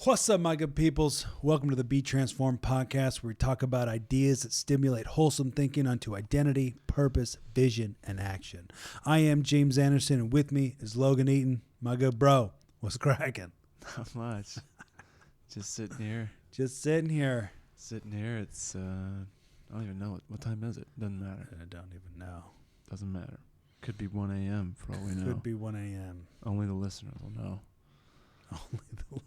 What's up, my good peoples? Welcome to the Be Transformed podcast, where we talk about ideas that stimulate wholesome thinking onto identity, purpose, vision, and action. I am James Anderson, and with me is Logan Eaton, my good bro. What's cracking? Not much. Just sitting here. Just sitting here. It's, I don't even know. What time is it? Doesn't matter. I don't even know. Doesn't matter. Could be 1 a.m. for all we know. Could be 1 a.m. Only the listeners will know. Only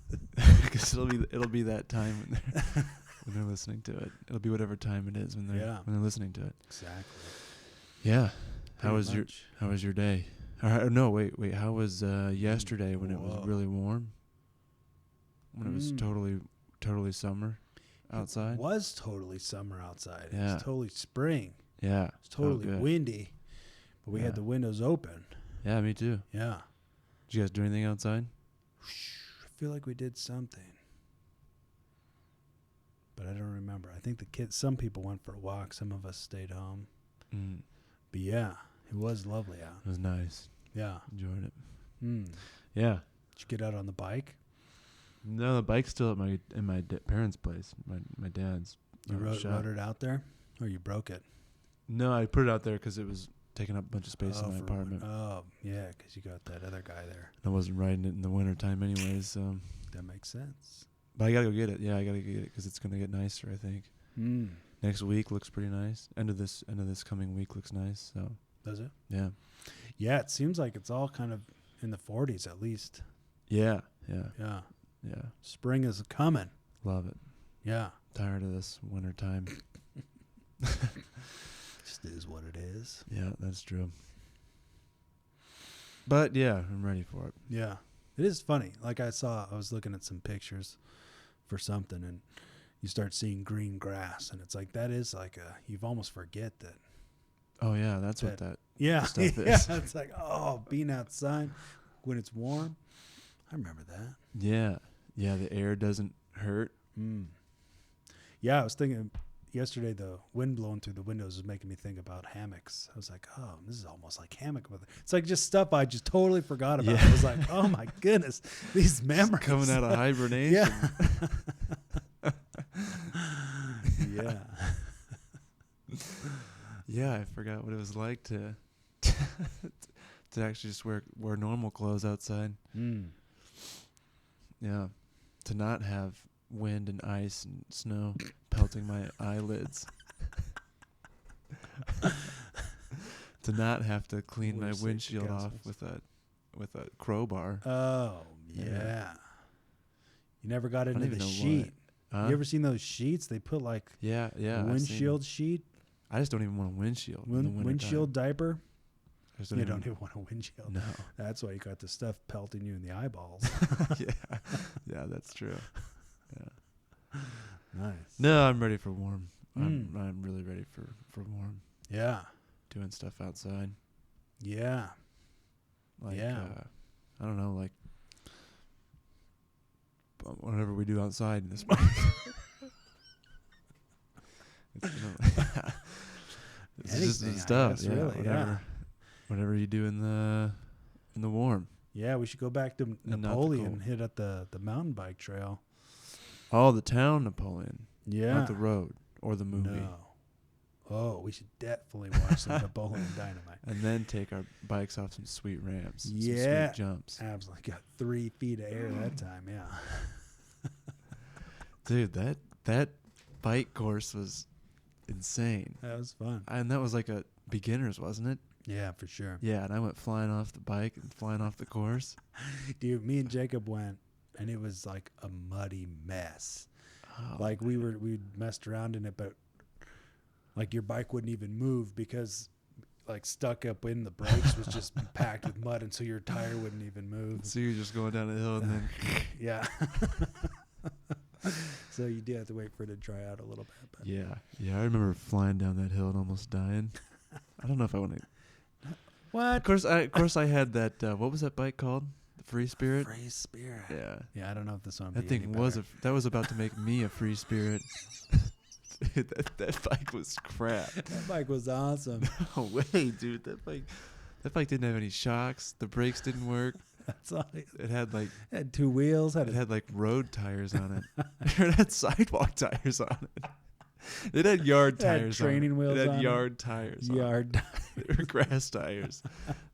the Because it'll be that time when they're listening to it. It'll be whatever time it is when they're listening to it. Exactly. Yeah. How Pretty was your day? No, wait. How was yesterday when it was really warm? When it was totally summer outside? It was totally summer outside. Yeah. It was totally spring. Yeah. It was totally windy. But we had the windows open. Yeah, me too. Yeah. Did you guys do anything outside? I feel like we did something, but I don't remember. I think some people went for a walk. Some of us stayed home. But yeah, it was lovely out. It was nice. Yeah. Enjoyed it. Did Yeah. you get out on the bike? No, the bike's still at my parents' place, my dad's. You rode it out there, or you broke it? No, I put it out there because it was taking up a bunch of space in my apartment. Oh, yeah, because you got that other guy there. I wasn't riding it in the wintertime anyways, so. That makes sense. But I got to go get it. Yeah, I got to get it because it's going to get nicer, I think. Next week looks pretty nice. End of this coming week looks nice, so. Does it? Yeah. Yeah, it seems like it's all kind of in the 40s at least. Yeah. Spring is coming. Love it. Yeah. Tired of this wintertime. Just is what it is. Yeah, that's true. But yeah, I'm ready for it. Yeah. It is funny. Like I was looking at some pictures for something, and you start seeing green grass, and it's like, that is like you almost forget that. Oh yeah, that's what that Yeah, stuff is. it's like, being outside when it's warm. I remember that. Yeah. Yeah, the air doesn't hurt. Yeah, I was thinking yesterday, the wind blowing through the windows was making me think about hammocks. I was like, this is almost like hammock weather. It's like just stuff I just totally forgot about. Yeah. I was like, oh my goodness, these memories. Coming out of hibernation. Yeah. Yeah. Yeah, I forgot what it was like to actually just wear normal clothes outside. Yeah. To not have wind and ice and snow pelting my eyelids. To not have to clean my windshield off with a crowbar. Oh, yeah. You never got into the sheet. Huh? You ever seen those sheets? They put like a windshield sheet. I just don't even want a windshield. Windshield diaper. You don't even want a windshield. No. That's why you got the stuff pelting you in the eyeballs. Yeah, that's true. Yeah. Nice. No, I'm ready for warm. I'm really ready for warm. Yeah. Doing stuff outside. Yeah. Like, I don't know, like whatever we do outside in the spring. It's just stuff. Yeah, really, whatever you do in the warm. Yeah, we should go back to Napoleon and hit up the mountain bike trail. Oh, the town Napoleon. Yeah. Not the road or the movie. No. Oh, we should definitely watch some Napoleon Dynamite. And then take our bikes off some sweet ramps. Yeah. Some sweet jumps. Absolutely. Got 3 feet of air that time, yeah. Dude, that bike course was insane. That was fun. And that was like a beginner's, wasn't it? Yeah, for sure. Yeah, and I went flying off the bike and flying off the course. Dude, me and Jacob went, and it was like a muddy mess. Oh, like we messed around in it, but like your bike wouldn't even move because like stuck up in the brakes was just packed with mud, and so your tire wouldn't even move. So you're just going down a hill and then yeah. So you did have to wait for it to dry out a little bit. But. Yeah, I remember flying down that hill and almost dying. I don't know if I want to. What? Of course, I had that. What was that bike called? The Free Spirit. Free Spirit. Yeah. Yeah, I don't know if this one. That thing was about to make me a free spirit. that bike was crap. That bike was awesome. No way, dude. That bike didn't have any shocks. The brakes didn't work. That's all. It had like Had two wheels. it had like road tires on it. It had sidewalk tires on it. It had yard It had tires. training on it. wheels It on had it. yard tires. Yard. On it. They were grass tires,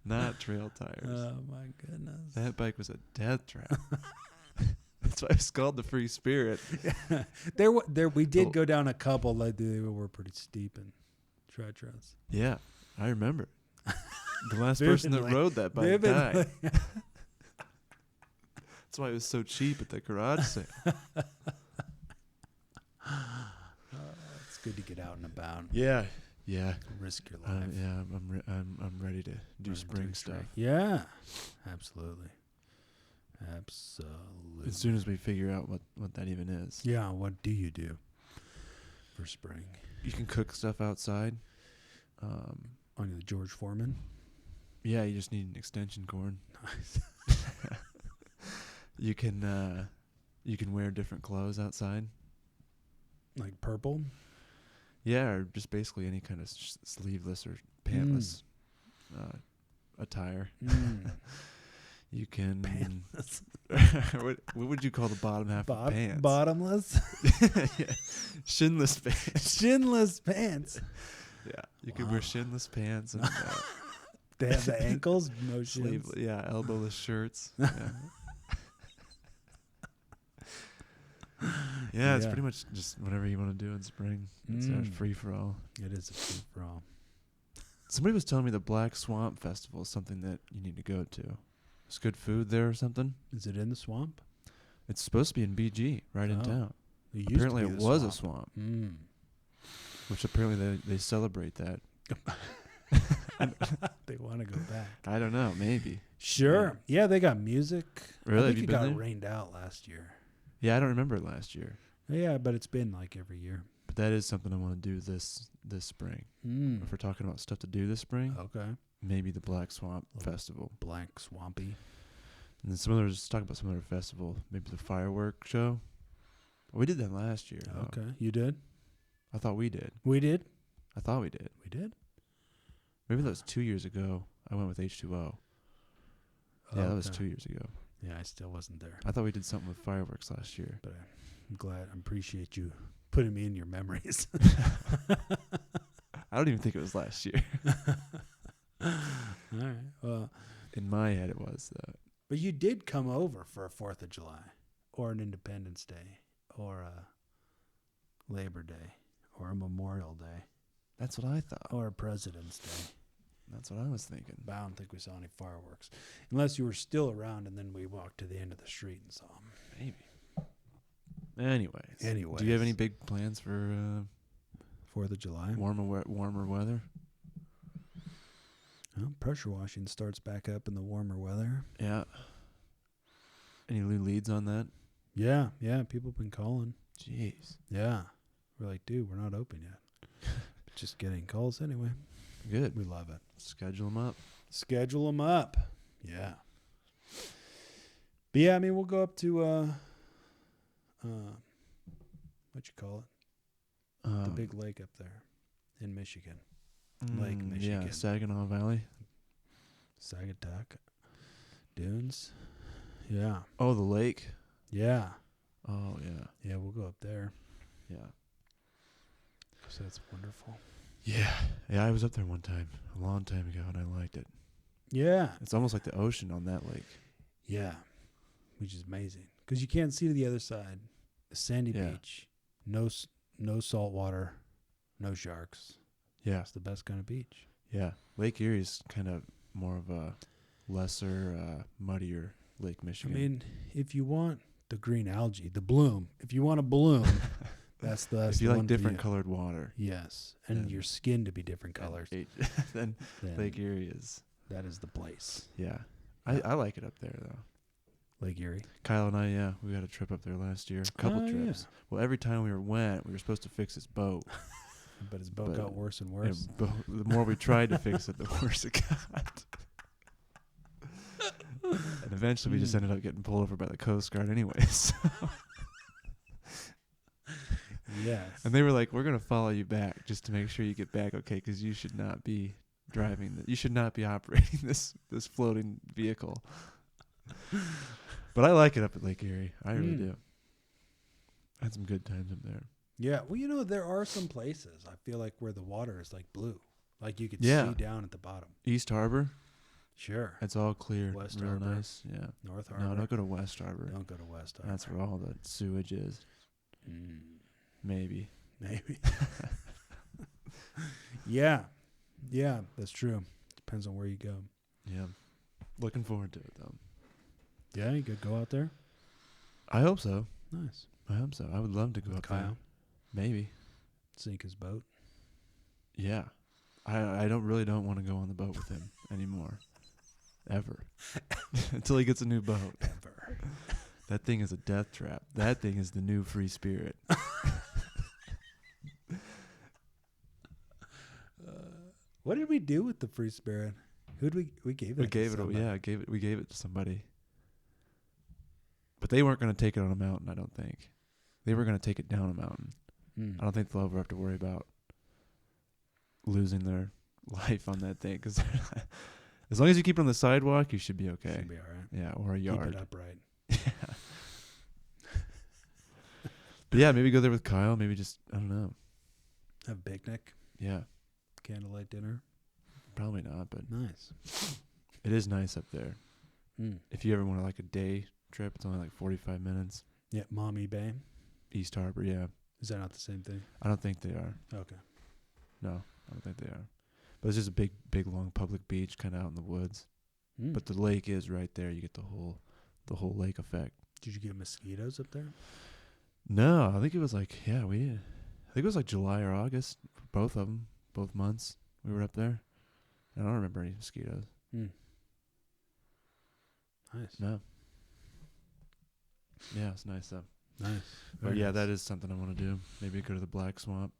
not trail tires. Oh my goodness. That bike was a death trap. That's why it's called the Free Spirit. We did go down a couple that they were pretty steep and treacherous. Yeah, I remember. The last Vividly. person that rode that bike Vividly. died. That's why it was so cheap at the garage sale. It's good to get out and about. Yeah. Risk your life. Yeah, I'm ready to do spring stuff. Yeah, absolutely. Absolutely. As soon as we figure out what that even is. Yeah, what do you do for spring? You can cook stuff outside. On the George Foreman? Yeah, you just need an extension cord. Nice. You can wear different clothes outside. Like purple? Yeah, or just basically any kind of sleeveless or pantless attire. You can Pantless. what would you call the bottom half of pants? Bottomless? Yeah. Shinless pants. Shinless pants. Yeah, you could wear shinless pants and They have the ankles, no shins. elbowless shirts. Yeah, it's pretty much just whatever you want to do in spring. It's free for all. It is a free for all. Somebody was telling me the Black Swamp Festival is something that you need to go to. There's good food there or something. Is it in the swamp? It's supposed to be in BG, right in town. Apparently it was a swamp. Which apparently they celebrate that. They want to go back. I don't know, maybe. Sure. Yeah, they got music. Really? I Have think you it been got there? rained out last year. Yeah, I don't remember it last year. Yeah, but it's been like every year. But that is something I want to do this spring. If we're talking about stuff to do this spring, Okay. maybe the Black Swamp Festival. Black swampy. And then some other, talk about some other festival, maybe the firework show. We did that last year. though. Okay. You did? I thought we did. We did? I thought we did. We did? Maybe that was 2 years ago. I went with H2O. Yeah, that was Okay. 2 years ago. Yeah, I still wasn't there. I thought we did something with fireworks last year. But I'm glad. I appreciate you putting me in your memories. I don't even think it was last year. All right. Well, In my head, it was. but you did come over for a 4th of July or an Independence Day or a Labor Day or a Memorial Day That's what I thought. or a President's Day. That's what I was thinking. But I don't think we saw any fireworks. Unless you were still around and then we walked to the end of the street and saw them. Maybe. Anyways. Do you have any big plans for 4th of July? warmer weather? Well, pressure washing starts back up in the warmer weather. Yeah. Any new leads on that? Yeah. People have been calling. Jeez. Yeah. We're like, dude, we're not open yet. Just getting calls anyway. Good. We love it. Schedule them up. Schedule them up. Yeah. But yeah, I mean, we'll go up to, what you call it? The big lake up there in Michigan. Lake Michigan. Yeah, Saginaw Valley. Sagatuck. Dunes. Yeah. Oh, the lake. Yeah. Oh, yeah. Yeah, we'll go up there. Yeah. So that's wonderful. Yeah. Yeah, I was up there one time, a long time ago, and I liked it. Yeah. It's almost like the ocean on that lake. Yeah. Which is amazing. Because you can't see to the other side. A sandy beach. No salt water. No sharks. Yeah. It's the best kind of beach. Yeah. Lake Erie is kind of more of a lesser, muddier Lake Michigan. I mean, if you want the green algae, the bloom, if you want a bloom, that's the if you the like one for different you. colored water. Yes. And your skin to be different colors. Then Then Lake Erie is. that is the place. Yeah. I like it up there, though. Lake Erie. Kyle and I, we had a trip up there last year. A couple trips. Yeah. Well, every time we went, we were supposed to fix his boat. But his boat got worse and worse. The more we tried to fix it, the worse it got. And eventually we just ended up getting pulled over by the Coast Guard anyways. Yes. And they were like, we're going to follow you back just to make sure you get back okay, because you should not be driving. You should not be operating this floating vehicle. But I like it up at Lake Erie. I really do. I had some good times up there. Yeah. Well, there are some places I feel like where the water is like blue. Like you could see down at the bottom. East Harbor. Sure. It's all clear. West real Harbor. Nice. Yeah. North Harbor. No, don't go to West Harbor. Don't go to West Harbor. That's where all the sewage is. Maybe. Yeah. Yeah, that's true. Depends on where you go. Yeah. Looking forward to it, though. Yeah, you could go out there. I hope so. Nice. I hope so. I would love to go up there. Maybe. Sink his boat. Yeah. I don't want to go on the boat with him anymore. Ever. Until he gets a new boat. Ever. That thing is a death trap. That thing is the new free spirit. What did we do with the free spirit? Who'd we gave it? We gave it to somebody. But they weren't going to take it on a mountain, I don't think. They were going to take it down a mountain. I don't think they'll ever have to worry about losing their life on that thing. Because as long as you keep it on the sidewalk, you should be okay. Should be all right. Yeah, or a yard. Keep it upright. Yeah. But yeah, maybe go there with Kyle. Maybe just, I don't know. Have a picnic. Yeah. Candlelight dinner. Probably not, but nice. It is nice up there. If you ever want a day trip, it's only like 45 minutes. Yeah, Mommy Bay. East Harbor, yeah. Is that not the same thing? I don't think they are. Okay. No, I don't think they are. But it's just a big, long public beach kind of out in the woods. But the lake is right there. You get the whole lake effect. Did you get mosquitoes up there? No, I think it was we did. I think it was July or August, both of them, both months we were up there. I don't remember any mosquitoes. Nice. No. Yeah, it's nice though. Nice. But yeah, that is something I want to do. Maybe go to the Black Swamp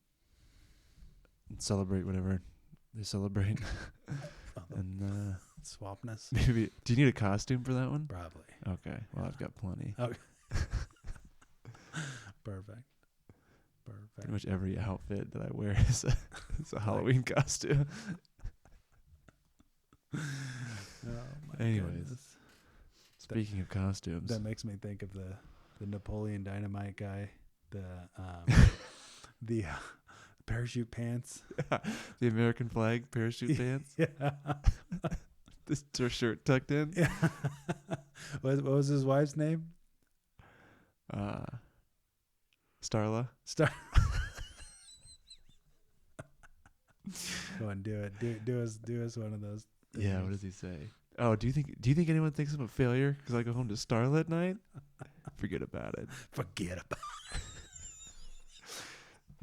and celebrate whatever they celebrate. And Swapness. Maybe. Do you need a costume for that one? Probably. Okay. Well, I've got plenty. Okay. Perfect. Pretty much every outfit that I wear is a Halloween costume. Anyways, goodness. Speaking of costumes, that makes me think of the Napoleon Dynamite guy, the parachute pants, the American flag parachute pants. Yeah, their shirt tucked in. Yeah. What was his wife's name? Starla. Go on, do it. Do us one of those. Yeah. What does he say? Oh, do you think anyone thinks I'm a failure because I go home to Starla at night? Forget about it. Forget about it.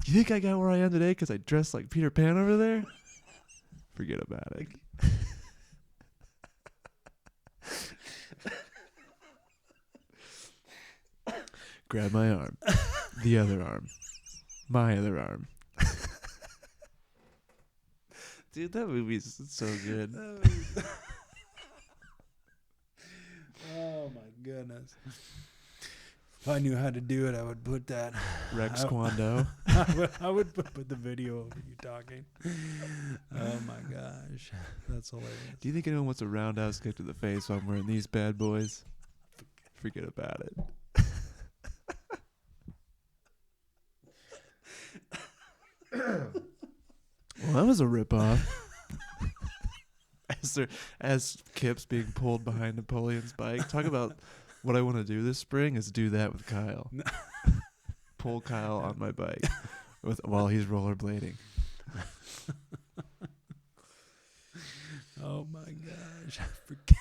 Do you think I got where I am today because I dressed like Peter Pan over there? Forget about it. Grab my arm. The other arm. My other arm. Dude, that movie's so good. Oh my goodness. If I knew how to do it, I would put that. Rex Kwando. I would put the video of you talking. Oh my gosh. That's hilarious. Do you think anyone wants a roundhouse kick to the face while I'm wearing these bad boys? Forget about it. Well, that was a ripoff. As Kip's being pulled behind Napoleon's bike. Talk about what I want to do this spring is do that with Kyle. Pull Kyle on my bike while he's rollerblading. Oh my gosh. Forget.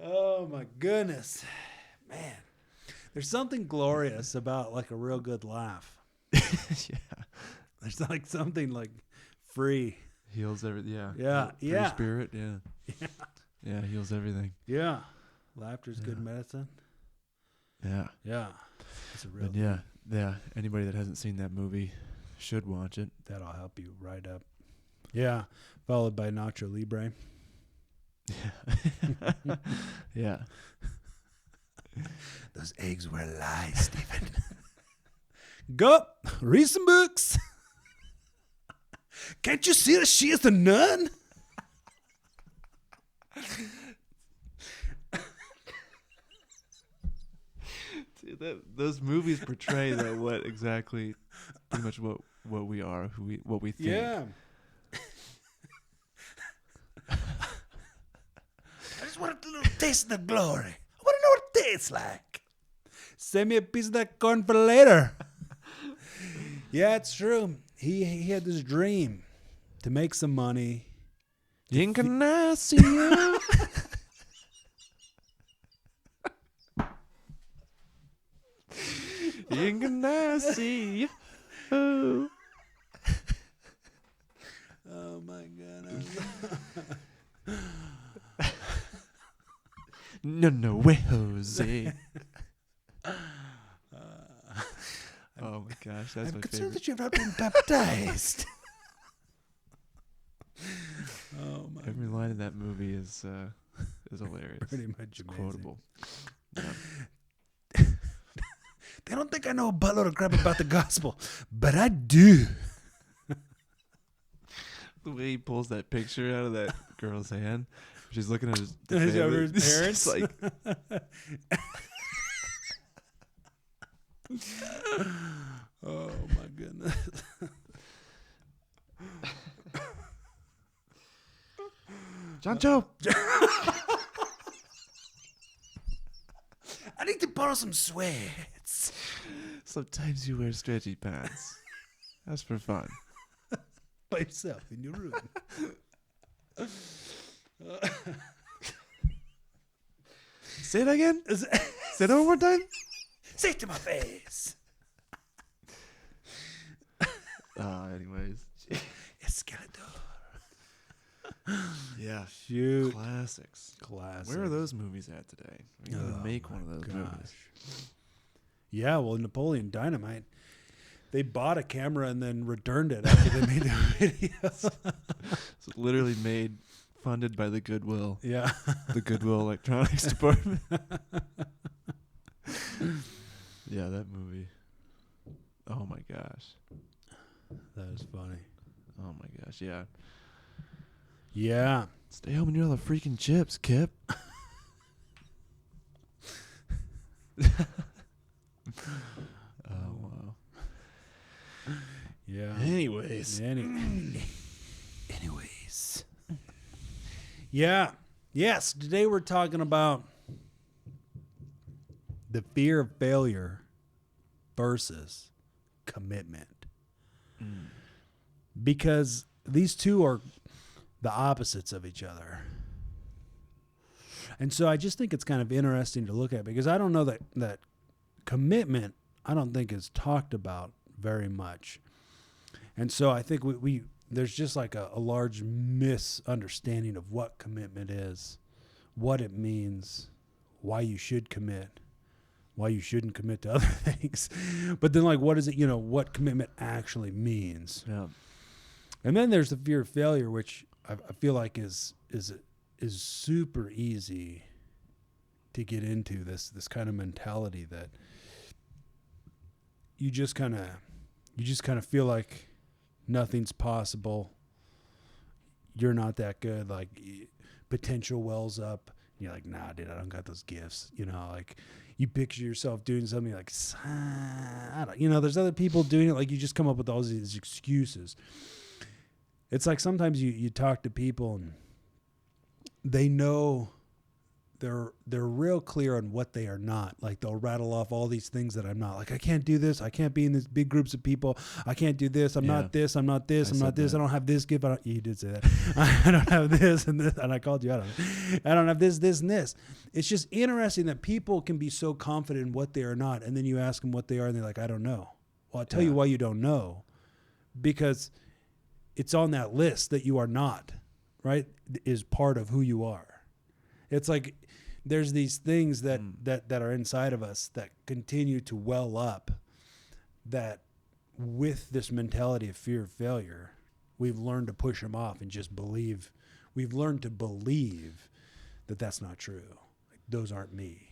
Oh my goodness. Man. There's something glorious about a real good laugh. Yeah. There's something free. Heals everything. Yeah. Yeah. Free spirit. Yeah. Yeah. Yeah. Heals everything. Yeah. Laughter's good medicine. Yeah. Yeah. It's a real. But yeah. Yeah. Anybody that hasn't seen that movie should watch it. That'll help you right up. Yeah. Followed by Nacho Libre. Yeah. Yeah. Those eggs were a lie, Stephen. Go read some books. Can't you see that she is the nun? See, those movies portray that pretty much what we are, what we think. Yeah. I just want a little taste of the glory. I want to know what it tastes like. Send me a piece of that corn for later. Yeah, it's true. He had this dream to make some money. Can I see you? Can I see you? Oh my goodness. No way, Jose. Oh my gosh, that's I'm my concerned favorite. that you've not been baptized. Oh my! Every line in that movie is hilarious. Pretty much it's quotable. Yeah. They don't think I know a buttload of crap about the gospel, but I do. The way he pulls that picture out of that girl's hand, she's looking at his parents. Like, oh my goodness. John Joe. I need to borrow some sweats. Sometimes you wear stretchy pants. That's for fun. By yourself in your room. Say it again. Say it one more time. Say it to my face. Anyways. Escalador. Yeah. Shoot. Classics. Classic. Where are those movies at today? We're going to make one of those movies. Yeah, well, Napoleon Dynamite, they bought a camera and then returned it after they made the video. So literally funded by the Goodwill. Yeah. The Goodwill Electronics Department. Yeah, that movie. Oh my gosh. That is funny. Oh my gosh, yeah. Yeah. Stay home and eat all the freaking chips, Kip. Oh, wow. Yeah. Anyways. Anyways. Yeah. Yes. Today we're talking about the fear of failure versus commitment. Because these two are the opposites of each other. And so I just think it's kind of interesting to look at, because I don't know that commitment, I don't think, is talked about very much. And so I think we there's just like a large misunderstanding of what commitment is, what it means, why you should commit, why you shouldn't commit to other things. But then, like, what is it, what commitment actually means? Yeah. And then there's the fear of failure, which I feel like is super easy to get into, this kind of mentality that you just kind of feel like nothing's possible. You're not that good. Like, potential wells up. You're like, nah, dude, I don't got those gifts. Like, you picture yourself doing something like, I don't, there's other people doing it. Like, you just come up with all these excuses. It's like sometimes you talk to people and they know they're real clear on what they are not. Like, they'll rattle off all these things that I'm not. Like, I can't do this. I can't be in these big groups of people. I can't do this. I'm not this. I'm not this. I'm not this. I don't have this gift. You did say that. I don't have this and this. And I called you out on it. I don't have this, this, and this. It's just interesting that people can be so confident in what they are not. And then you ask them what they are and they're like, I don't know. Well, I'll tell you why you don't know. Because it's on that list that you are not, right? Is part of who you are. It's like there's these things that are inside of us that continue to well up, that with this mentality of fear of failure, we've learned to push them off and just believe. We've learned to believe that that's not true. Like, those aren't me.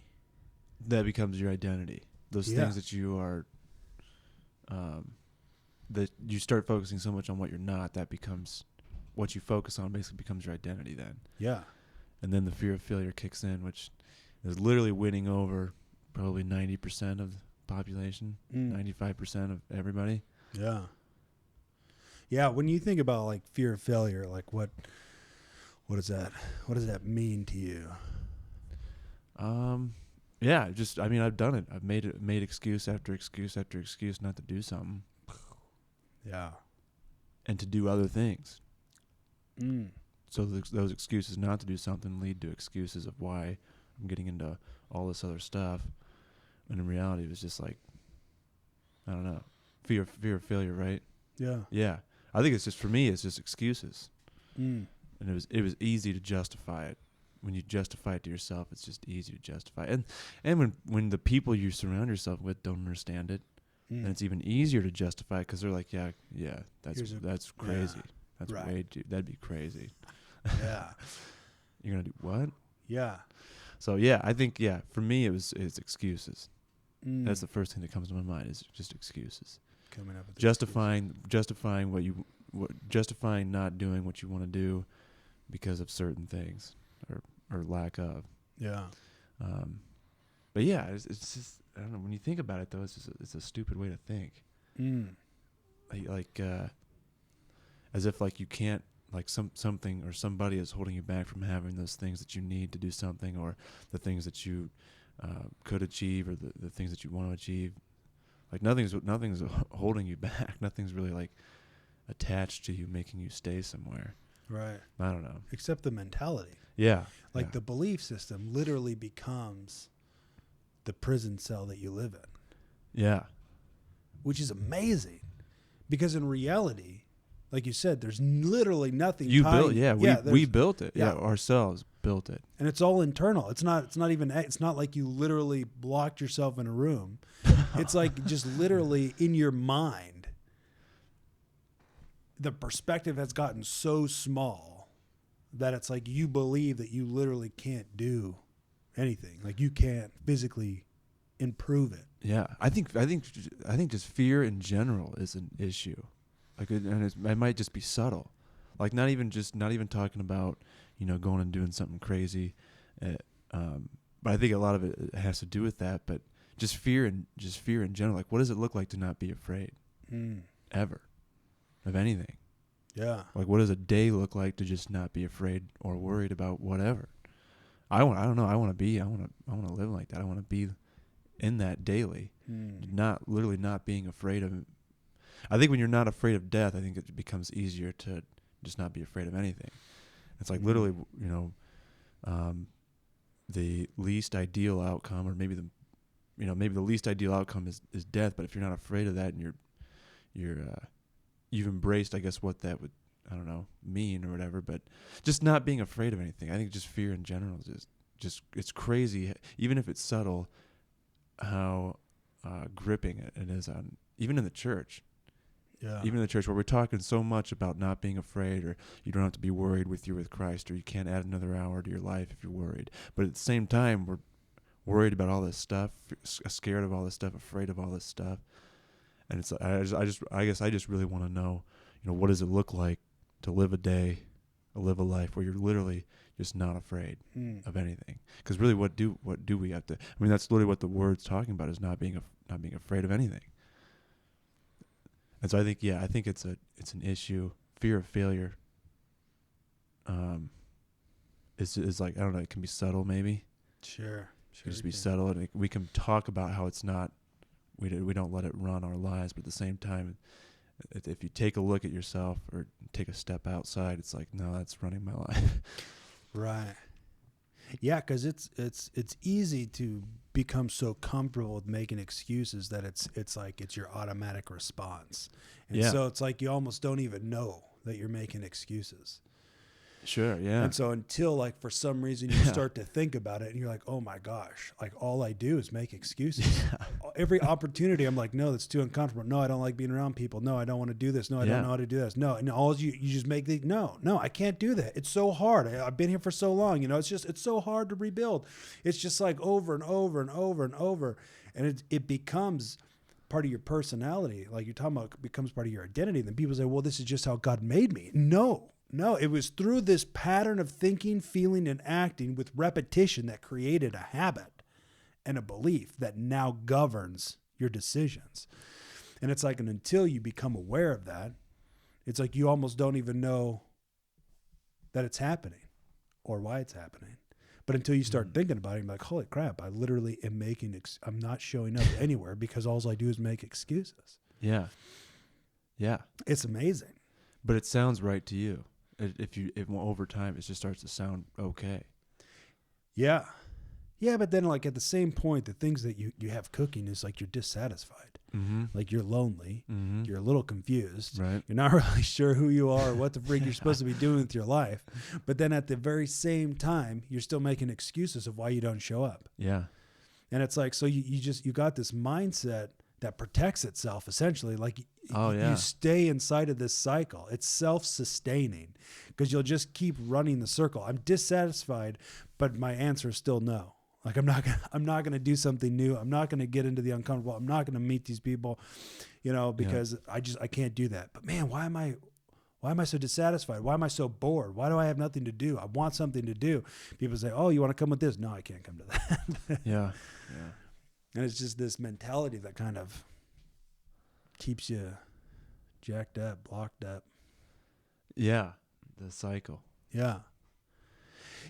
That becomes your identity. Those things that you are that you start focusing so much on what you're not, that becomes what you focus on. Basically, becomes your identity then. Yeah. And then the fear of failure kicks in, which is literally winning over probably 90% of the population, 95% of everybody. Yeah. Yeah. When you think about like fear of failure, like what does that mean to you? Yeah, just, I mean, I've done it. I've made excuse after excuse after excuse not to do something. Yeah. And to do other things. Mm. So those excuses not to do something lead to excuses of why I'm getting into all this other stuff. And in reality, it was just like, I don't know, fear of failure, right? Yeah. Yeah. I think it's just, for me, it's just excuses. Mm. And it was easy to justify it. When you justify it to yourself, it's just easy to justify. And when the people you surround yourself with don't understand it, then it's even easier to justify it, because they're like, yeah, that's crazy. Yeah. That's Right. way too, that'd be crazy. Yeah. You're going to do what? Yeah. So yeah, I think, for me it's excuses. Mm. That's the first thing that comes to my mind, is just excuses. Coming up with Justifying justifying not doing what you want to do because of certain things or lack of. Yeah. But yeah, it's just, I don't know, when you think about it though, it's a stupid way to think. Mm. Like as if like you can't, like something or somebody is holding you back from having those things that you need to do something, or the things that you could achieve, or the things that you want to achieve. Like nothing's holding you back. Nothing's really like attached to you, making you stay somewhere. Right. I don't know. Except the mentality. Yeah. Like the belief system literally becomes the prison cell that you live in. Yeah. Which is amazing. Because in reality, like you said, there's literally nothing. You built, we built it. Yeah. Ourselves built it. And it's all internal. It's not like you literally blocked yourself in a room. It's like just literally in your mind. The perspective has gotten so small that it's like you believe that you literally can't do anything. Like you can't physically improve it. Yeah. I think just fear in general is an issue. Like, and it might just be subtle. Like not even talking about, going and doing something crazy. But I think a lot of it has to do with that, but just fear in general. Like, what does it look like to not be afraid ever of anything? Yeah. Like, what does a day look like to just not be afraid or worried about whatever? I don't know. I want to live like that. I want to be in that daily, literally not being afraid of it. I think when you're not afraid of death, I think it becomes easier to just not be afraid of anything. It's like literally, the least ideal outcome, or maybe the least ideal outcome is death. But if you're not afraid of that, and you've embraced, I guess, what that would, I don't know, mean or whatever. But just not being afraid of anything. I think just fear in general is just it's crazy, even if it's subtle, how gripping it is on, even in the church. Yeah. Even in the church, where we're talking so much about not being afraid, or you don't have to be worried you're with Christ, or you can't add another hour to your life if you're worried. But at the same time, we're worried about all this stuff, scared of all this stuff, afraid of all this stuff. And it's I guess I just really want to know, what does it look like to live a life where you're literally just not afraid of anything? Because really, what do we have to? I mean, that's literally what the word's talking about, is not being afraid of anything. And so I think it's an issue. Fear of failure is like, I don't know, it can be subtle maybe. Sure. It can just be subtle, and we can talk about how it's not, we don't let it run our lives, but at the same time, if you take a look at yourself or take a step outside, it's like, no, that's running my life. Right. Yeah, because it's easy to become so comfortable with making excuses that it's like it's your automatic response, and so it's like you almost don't even know that you're making excuses. Sure, yeah. And so until, like, for some reason you start to think about it and you're like, oh my gosh, like all I do is make excuses. Every opportunity I'm like, no, that's too uncomfortable. No, I don't like being around people. No, I don't want to do this. No, I don't know how to do this. No, and all you just make no, I can't do that. It's so hard. I've been here for so long. It's so hard to rebuild. It's just like over and over and over and over. And it becomes part of your personality, like you're talking about, becomes part of your identity, then people say, well, this is just how God made me. No, it was through this pattern of thinking, feeling, and acting with repetition that created a habit and a belief that now governs your decisions. And it's like, and until you become aware of that, it's like you almost don't even know that it's happening or why it's happening. But until you start thinking about it, you're like, holy crap, I literally am I'm not showing up anywhere because all I do is make excuses. Yeah. Yeah. It's amazing. But it sounds right to you. If over time, it just starts to sound okay. Yeah. Yeah, but then like at the same point, the things that you have cooking is like you're dissatisfied. Mm-hmm. Like you're lonely. Mm-hmm. You're a little confused. Right. You're not really sure who you are or what the freak you're supposed to be doing with your life. But then at the very same time, you're still making excuses of why you don't show up. Yeah. And it's like, so you got this mindset that protects itself essentially. Like you stay inside of this cycle. It's self-sustaining because you'll just keep running the circle. I'm dissatisfied, but my answer is still no. Like I'm not gonna do something new. I'm not gonna get into the uncomfortable. I'm not gonna meet these people, because I can't do that. But man, why am I so dissatisfied? Why am I so bored? Why do I have nothing to do? I want something to do. People say, "Oh, you want to come with this?" No, I can't come to that. Yeah. And it's just this mentality that kind of keeps you jacked up, blocked up. Yeah. The cycle. Yeah.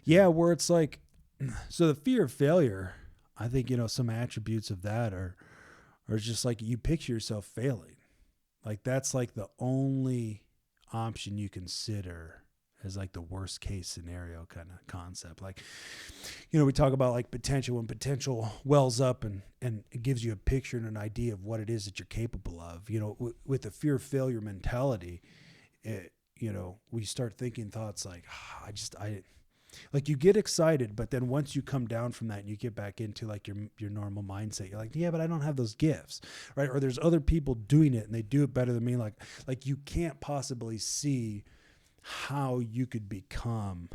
Yeah, where it's like, so the fear of failure, I think, some attributes of that are just like you picture yourself failing. Like that's like the only option you consider as like the worst case scenario kind of concept. Like, we talk about like potential, when potential wells up and it gives you a picture and an idea of what it is that you're capable of. With the fear of failure mentality, we start thinking thoughts like, like you get excited, but then once you come down from that and you get back into like your normal mindset, you're like, yeah, but I don't have those gifts, right? Or there's other people doing it and they do it better than me. Like you can't possibly see how you could become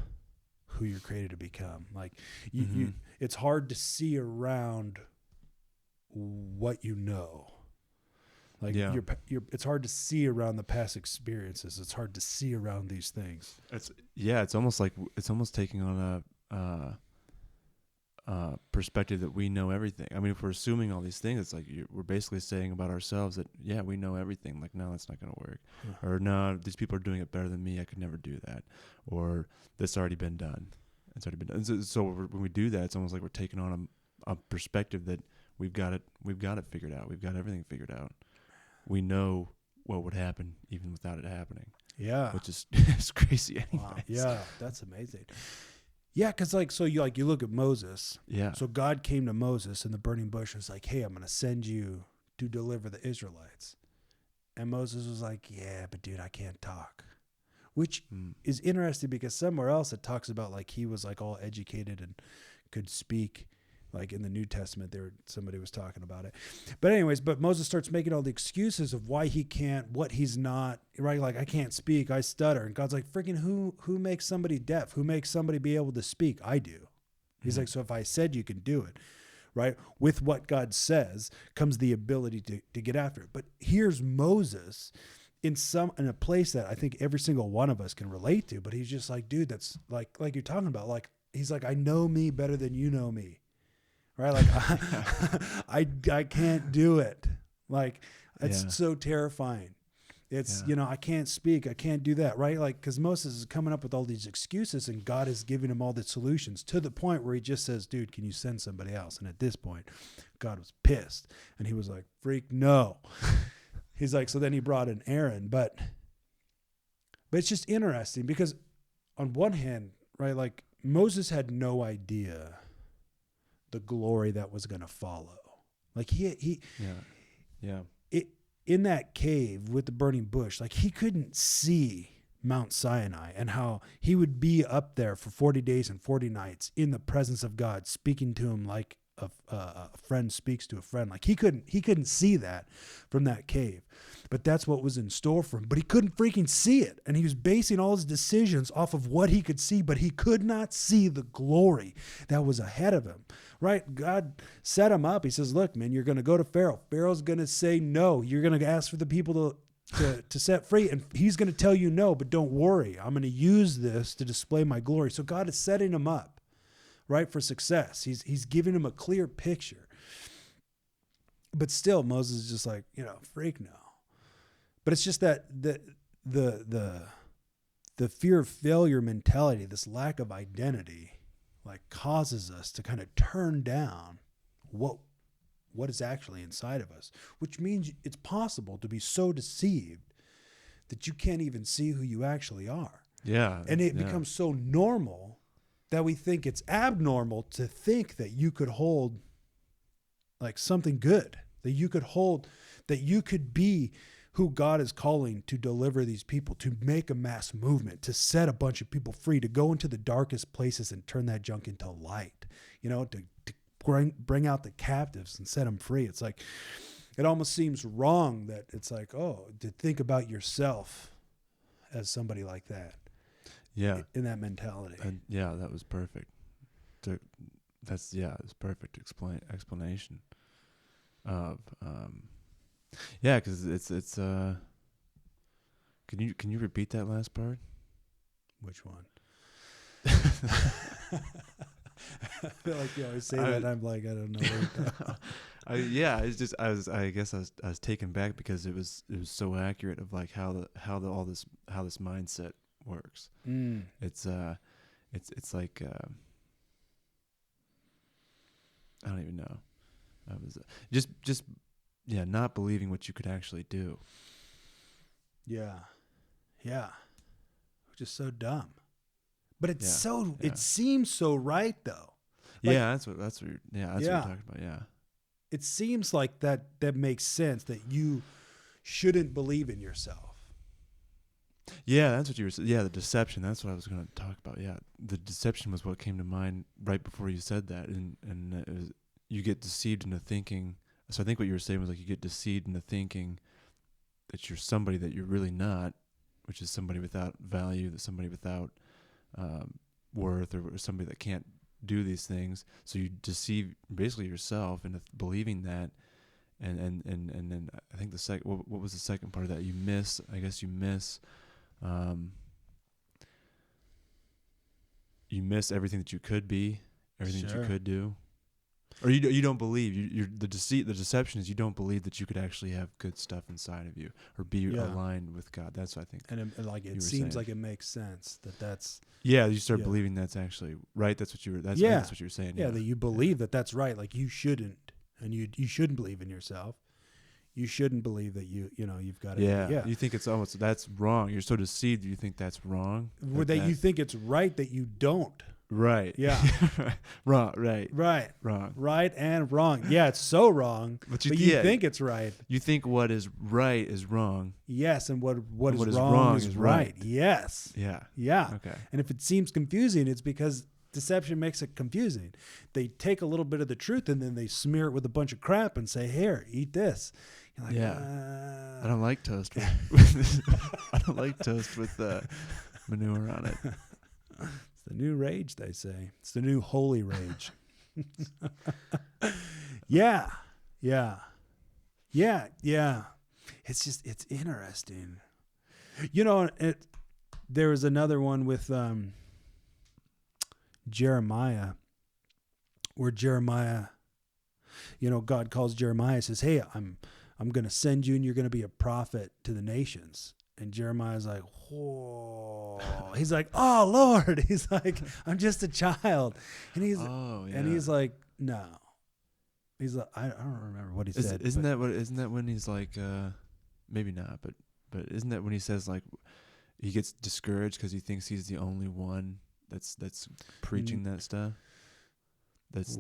who you're created to become. Like you it's hard to see around what you know. Like it's hard to see around the past experiences. It's hard to see around these things. It's almost taking on a perspective that we know everything. I mean, if we're assuming all these things, it's like we're basically saying about ourselves that we know everything. Like, no, that's not going to work, or no, these people are doing it better than me. I could never do that, or that's already been done. It's already been done. So when we do that, it's almost like we're taking on a perspective that we've got it figured out. We've got everything figured out. We know what would happen even without it happening. Yeah. Which is it's crazy anyways. Wow. Yeah, that's amazing. Yeah, because you look at Moses. Yeah. So God came to Moses in the burning bush and was like, hey, I'm going to send you to deliver the Israelites. And Moses was like, yeah, but dude, I can't talk. Which is interesting because somewhere else it talks about like he was like all educated and could speak. Like in the New Testament, somebody was talking about it. But anyways, Moses starts making all the excuses of why he can't, what he's not, right? Like, I can't speak, I stutter. And God's like, freaking who makes somebody deaf? Who makes somebody be able to speak? I do. He's like, so if I said you can do it, right? With what God says comes the ability to get after it. But here's Moses in a place that I think every single one of us can relate to. But he's just like, dude, that's like you're talking about. Like, he's like, I know me better than you know me. Right, like I can't do it. Like it's so terrifying. It's I can't speak. I can't do that. Right, like because Moses is coming up with all these excuses, and God is giving him all the solutions to the point where he just says, "Dude, can you send somebody else?" And at this point, God was pissed, and he was like, "Freak, no." He's like, so then he brought in Aaron, but it's just interesting because on one hand, right, like Moses had no idea the glory that was going to follow. Like he in that cave with the burning bush, like he couldn't see Mount Sinai and how he would be up there for 40 days and 40 nights in the presence of God, speaking to him like a friend speaks to a friend. Like he couldn't see that from that cave, but that's what was in store for him. But he couldn't freaking see it, and he was basing all his decisions off of what he could see, but he could not see the glory that was ahead of him. Right? God set him up. He says, "Look, man, you're going to go to Pharaoh. Pharaoh's going to say no. You're going to ask for the people to set free, and he's going to tell you no, but don't worry. I'm going to use this to display my glory." So God is setting him up, right, for success. He's giving him a clear picture. But still, Moses is just like, freak no. But it's just that the fear of failure mentality, this lack of identity, like causes us to kind of turn down what is actually inside of us, which means it's possible to be so deceived that you can't even see who you actually are. Yeah. And it becomes so normal that we think it's abnormal to think that you could hold like something good, that you could be who God is calling to deliver these people, to make a mass movement, to set a bunch of people free, to go into the darkest places and turn that junk into light, to bring out the captives and set them free. It's like, it almost seems wrong that it's like, to think about yourself as somebody like that. Yeah. In that mentality. And yeah, that was perfect. It's perfect explanation of, because it's can you repeat that last part? Which one? I feel like you always say that. And I'm like, I don't know. I guess I was taken back because it was so accurate of like how this mindset works. It's like I don't even know. I was just not believing what you could actually do. Yeah, which is so dumb. But it's Yeah. it seems so right though. Like, that's what you're talking about. Yeah. It seems like that makes sense, that you shouldn't believe in yourself. Yeah, that's what you were saying. Yeah, the deception. That's what I was going to talk about. Yeah, the deception was what came to mind right before you said that, and it was, you get deceived into thinking. So I think what you were saying was like you get deceived into thinking that you're somebody that you're really not, which is somebody without value, that somebody without worth, or somebody that can't do these things. So you deceive basically yourself into believing that, and then I think the second, what was the second part of that? You miss everything that you could be, everything that you could do, or you don't believe. The deception is you don't believe that you could actually have good stuff inside of you or be aligned with God. That's what I think. And it seems like it makes sense that's. Yeah, you start believing that's actually right. That's what you were. That's what you were saying. Yeah, that you believe that's right. Like you shouldn't, and you shouldn't believe in yourself. You shouldn't believe that you've got it. Yeah. You think it's almost, that's wrong. You're so deceived. You think that's wrong. You think it's right that you don't. Right. Yeah. Wrong. Right. Wrong. Right and wrong. Yeah, it's so wrong. But you think it's right. You think what is right is wrong. Yes, and what is wrong is right. Yes. Yeah. Yeah. Okay. And if it seems confusing, it's because deception makes it confusing. They take a little bit of the truth and then they smear it with a bunch of crap and say, "Here, eat this." You're like, I don't like toast. I don't like toast with manure on it. It's the new rage, they say. It's the new holy rage. Yeah. It's interesting. There was another one with Jeremiah, where Jeremiah, God calls Jeremiah, says, "Hey, I'm going to send you and you're going to be a prophet to the nations." And Jeremiah's like, whoa. He's like, "Oh, Lord." He's like, "I'm just a child." And he's like, "No." He's like, I don't remember what he said. Isn't that when he's like, maybe not, but isn't that when he says like he gets discouraged because he thinks he's the only one that's preaching that stuff? That's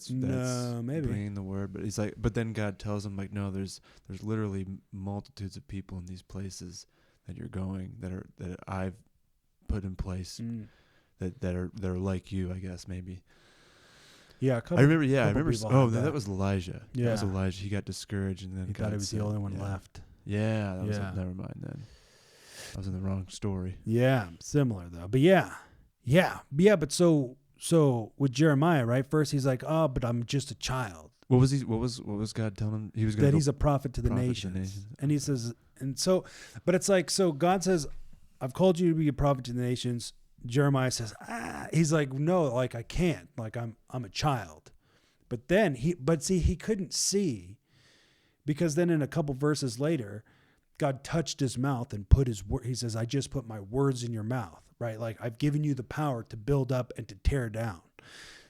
maybe bringing the word, but he's like, but then God tells him like, no, there's literally multitudes of people in these places that you're going that I've put in place that are like you, I guess maybe. Yeah, a couple. I remember. Yeah, I couple remember. people Oh, had that was Elijah. Yeah. That was Elijah. He got discouraged and then He thought he was the only one left. Yeah, that was Yeah. never mind then. I was in the wrong story. Yeah, similar though. But yeah. But so with Jeremiah, right? First he's like, "Oh, but I'm just a child." What was God telling him? He was going That to he's a prophet to the nations. And he says, and so, but it's like, so God says, "I've called you to be a prophet to the nations." Jeremiah says, he's like, "No, like I can't. Like I'm a child." But then he couldn't see, because then in a couple verses later, God touched his mouth and put his word. He says, "I just put my words in your mouth," right? Like I've given you the power to build up and to tear down.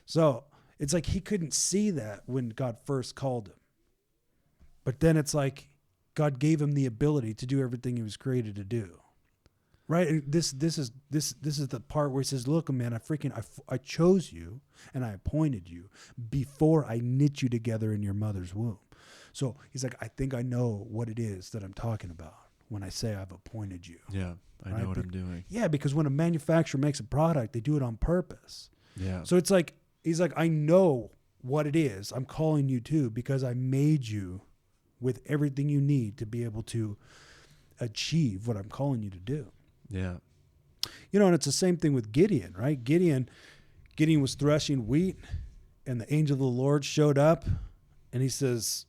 So it's like he couldn't see that when God first called him. But then it's like God gave him the ability to do everything he was created to do. Right? And this is the part where he says, "Look, man, I chose you and I appointed you before I knit you together in your mother's womb." So he's like, "I think I know what it is that I'm talking about when I say I've appointed you." Yeah, I know what I'm doing. Yeah, because when a manufacturer makes a product, they do it on purpose. Yeah. So it's like, he's like, "I know what it is I'm calling you to, because I made you with everything you need to be able to achieve what I'm calling you to do." Yeah. You know, and it's the same thing with Gideon, right? Gideon was threshing wheat, and the angel of the Lord showed up, and he says,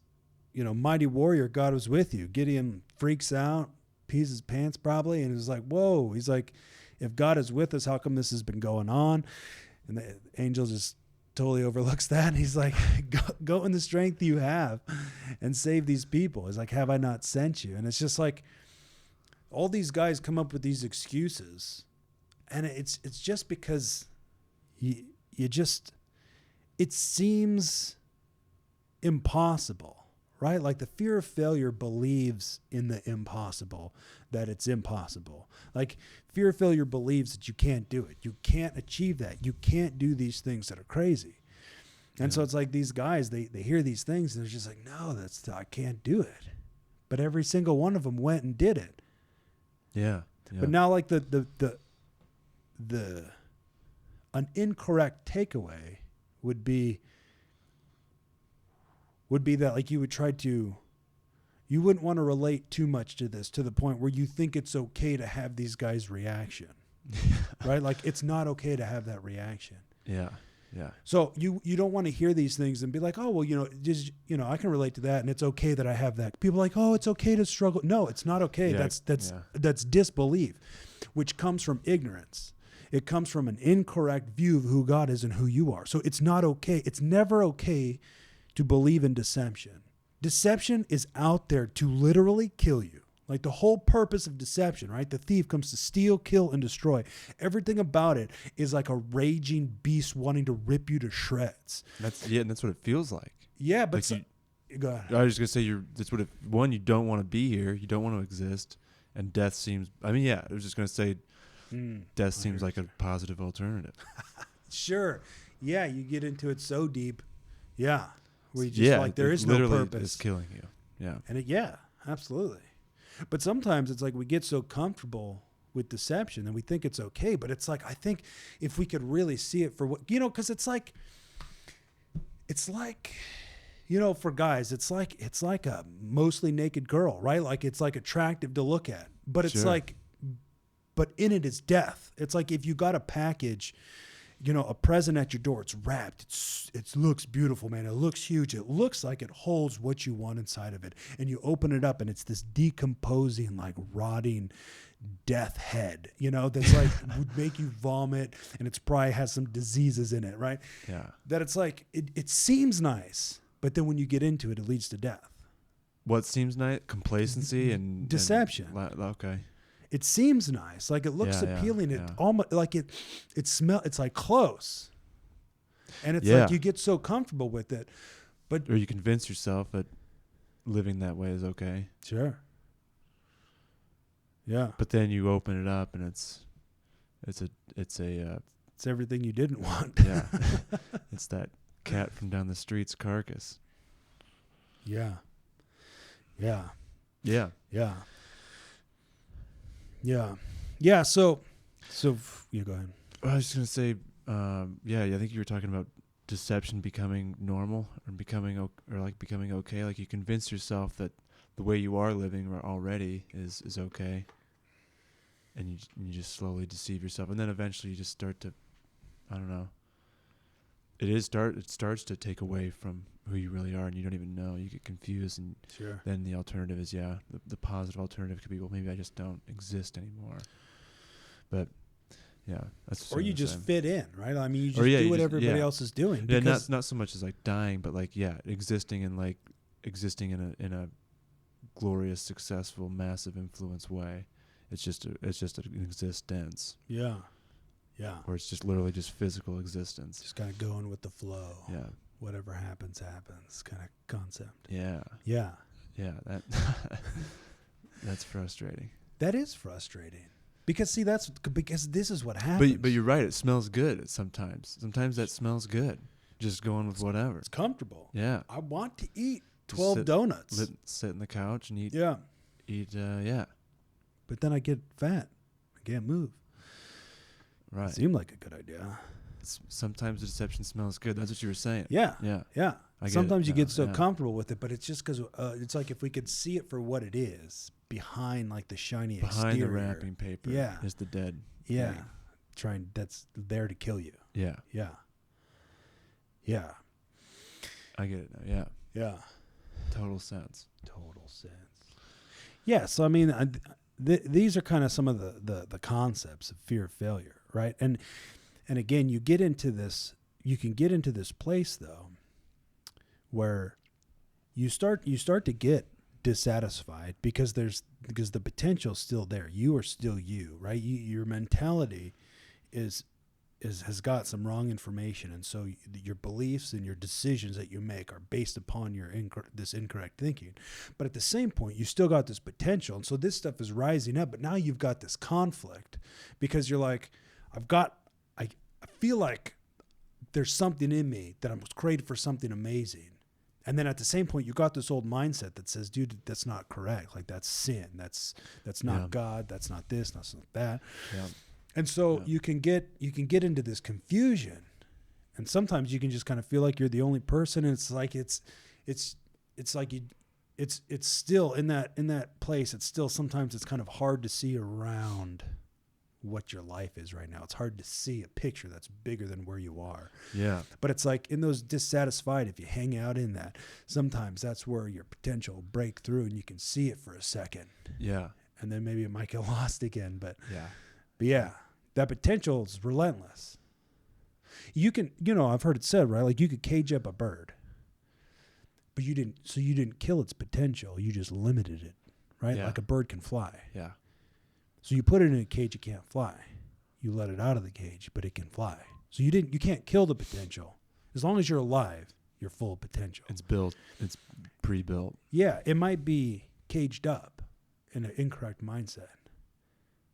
you know, "Mighty warrior, God was with you." Gideon freaks out, pees his pants probably, and is like, "Whoa." He's like, "If God is with us, how come this has been going on?" And the angel just totally overlooks that. And he's like, go in the strength you have and save these people. He's like, "Have I not sent you?" And it's just like, all these guys come up with these excuses, and it's just because it seems impossible, right? Like the fear of failure believes in the impossible, that it's impossible. Like fear of failure believes that you can't do it. You can't achieve that. You can't do these things that are crazy. And so it's like these guys, they hear these things and they're just like, "No, I can't do it." But every single one of them went and did it. Yeah. But now, like an incorrect takeaway would be that, like, you wouldn't want to relate too much to this, to the point where you think it's okay to have these guys' reaction, right? Like it's not okay to have that reaction. Yeah. Yeah. So you don't want to hear these things and be like, "Oh, well, I can relate to that, and it's okay that I have that." People are like, "Oh, it's okay to struggle." No, it's not okay. Yeah, That's disbelief, which comes from ignorance. It comes from an incorrect view of who God is and who you are. So it's not okay. It's never okay to believe in deception. Deception is out there to literally kill you. Like the whole purpose of deception, right? The thief comes to steal, kill, and destroy. Everything about it is like a raging beast wanting to rip you to shreds. And that's what it feels like. Yeah, but Like go ahead. I was just gonna say that's what you don't want to be here, you don't want to exist, and death seems. I mean, yeah, I was just gonna say, death seems like a positive alternative. Sure, yeah, you get into it so deep, yeah, where you just like there is no purpose. It's killing you. Yeah, and absolutely. But sometimes it's like we get so comfortable with deception and we think it's okay. But it's like, I think if we could really see it for what, because it's like, for guys, it's like a mostly naked girl, right? Like it's like attractive to look at, but it's like, but in it is death. It's like if you got a package, a present at your door, it's wrapped. It looks beautiful, man. It looks huge. It looks like it holds what you want inside of it. And you open it up and it's this decomposing, like rotting death head, that's like would make you vomit, and it's probably has some diseases in it, right? Yeah. That it's like, it seems nice, but then when you get into it, it leads to death. What seems nice? Complacency and deception. Okay. It seems nice, like it looks appealing. It almost like it smells. It's like close, and it's like you get so comfortable with it, or you convince yourself that living that way is okay. Sure. Yeah. But then you open it up, and it's everything you didn't want. Yeah. It's that cat from down the street's carcass. Yeah. Yeah. Yeah. Yeah. Yeah. So you go ahead. I was just going to say, I think you were talking about deception becoming normal or becoming okay. Like you convince yourself that the way you are living already is okay, and you just slowly deceive yourself, and then eventually you just start to, I don't know. It starts to take away from who you really are, and you don't even know. You get confused, and Sure. then the alternative is the positive alternative could be, well, maybe I just don't exist anymore. But yeah, that's. Or you just fit in, right? I mean, you just you do what just- everybody yeah. else is doing. Yeah, Because not so much as like dying, but like existing in a glorious, successful, massive influence way. It's just an existence, yeah, or it's just literally just physical existence. just kind of going with the flow. Yeah, Whatever happens kind of concept. yeah, Yeah, that that's frustrating. that is frustrating. Because because this is what happens. But you're right. It smells good sometimes. Sometimes that smells good. Just going with whatever. It's comfortable. Yeah. I want to eat 12 donuts. Sit in the couch and eat. Yeah. Yeah. But then I get fat. I can't move. Right. Seemed like a good idea. Sometimes the deception smells good. That's what you were saying. Yeah. Yeah. Yeah. I get Sometimes it you now, get so yeah. comfortable with it, but it's just because it's like if we could see it for what it is behind like the shiny Behind exterior. the wrapping paper Yeah. is the dead. Yeah. thing. That's there to kill you. Yeah. Yeah. Yeah. I get it now. Yeah. Yeah. Total sense. Total sense. Yeah. So, I mean, these are kind of some of the concepts of fear of failure, right? And again, you can get into this place though, where you start to get dissatisfied because the potential's still there. You are still you, right? Your mentality has got some wrong information, and so your beliefs and your decisions that you make are based upon this incorrect thinking. But at the same point, you still got this potential, and so this stuff is rising up. But now you've got this conflict because you're like, I feel like there's something in me that I was created for something amazing. And then at the same point, you got this old mindset that says, dude, that's not correct. Like that's sin. That's not God. That's not this. That's not that. Yeah. And so you can get into this confusion, and sometimes you can just kind of feel like you're the only person. And it's like it's still in that place. It's still sometimes it's kind of hard to see around what your life is right now. It's hard to see a picture that's bigger than where you are. Yeah. But it's like in those dissatisfied, if you hang out in that, sometimes that's where your potential will break through and you can see it for a second. Yeah. And then maybe it might get lost again. But Yeah. that potential is relentless. You can, I've heard it said, right? Like you could cage up a bird, but you didn't kill its potential. You just limited it, right? Yeah. Like a bird can fly. Yeah. So you put it in a cage, it can't fly. You let it out of the cage, but it can fly. So you can't kill the potential. As long as you're alive, you're full of potential. It's built. It's pre-built. Yeah, it might be caged up in an incorrect mindset.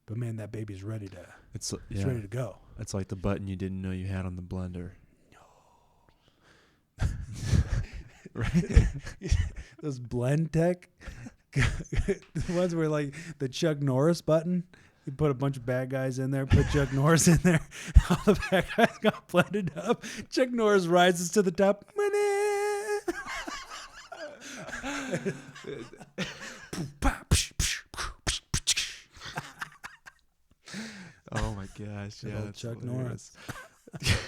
But man, that baby's ready to It's ready to go. It's like the button you didn't know you had on the blender. Right? Those blend tech the ones where like the Chuck Norris button, you put a bunch of bad guys in there, put Chuck Norris in there, all the bad guys got blended up. Chuck Norris rises to the top. Oh my gosh! Good Yeah, old that's Chuck hilarious. Norris.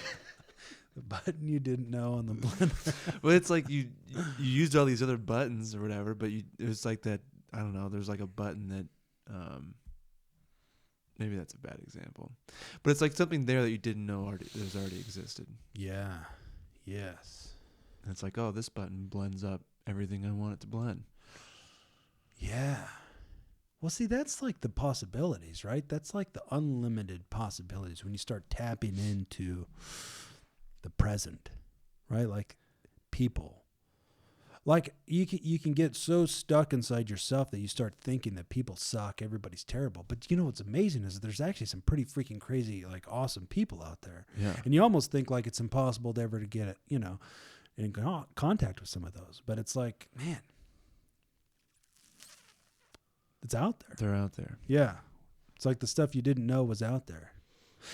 The button you didn't know on the blender. Well, it's like you used all these other buttons or whatever, but it was like that. I don't know. There's like a button that, maybe that's a bad example, but it's like something there that you didn't know already existed. Yeah. Yes. And it's like, oh, this button blends up everything I want it to blend. Yeah. Well, see, that's like the possibilities, right? That's like the unlimited possibilities when you start tapping into the present, right? Like people. Like you can get so stuck inside yourself that you start thinking that people suck, everybody's terrible. But what's amazing is that there's actually some pretty freaking crazy, like awesome people out there. Yeah. And you almost think like it's impossible to ever to get it, in contact with some of those. But it's like, man, it's out there. They're out there. Yeah. It's like the stuff you didn't know was out there.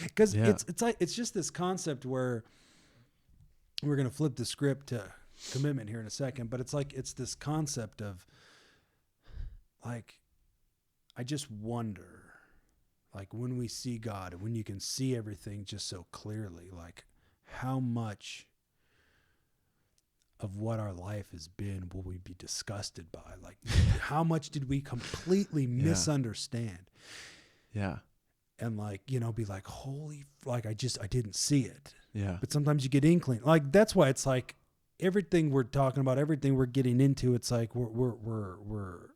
Because Yeah. it's just this concept where we're going to flip the script to commitment here in a second, but it's this concept of like, I just wonder, like when we see God and when you can see everything just so clearly, like how much of what our life has been will we be disgusted by? Like how much did we completely misunderstand? Yeah. And like, be like, holy, like I didn't see it. Yeah. But sometimes you get inkling. Like that's why it's like everything we're talking about, everything we're getting into, it's like we're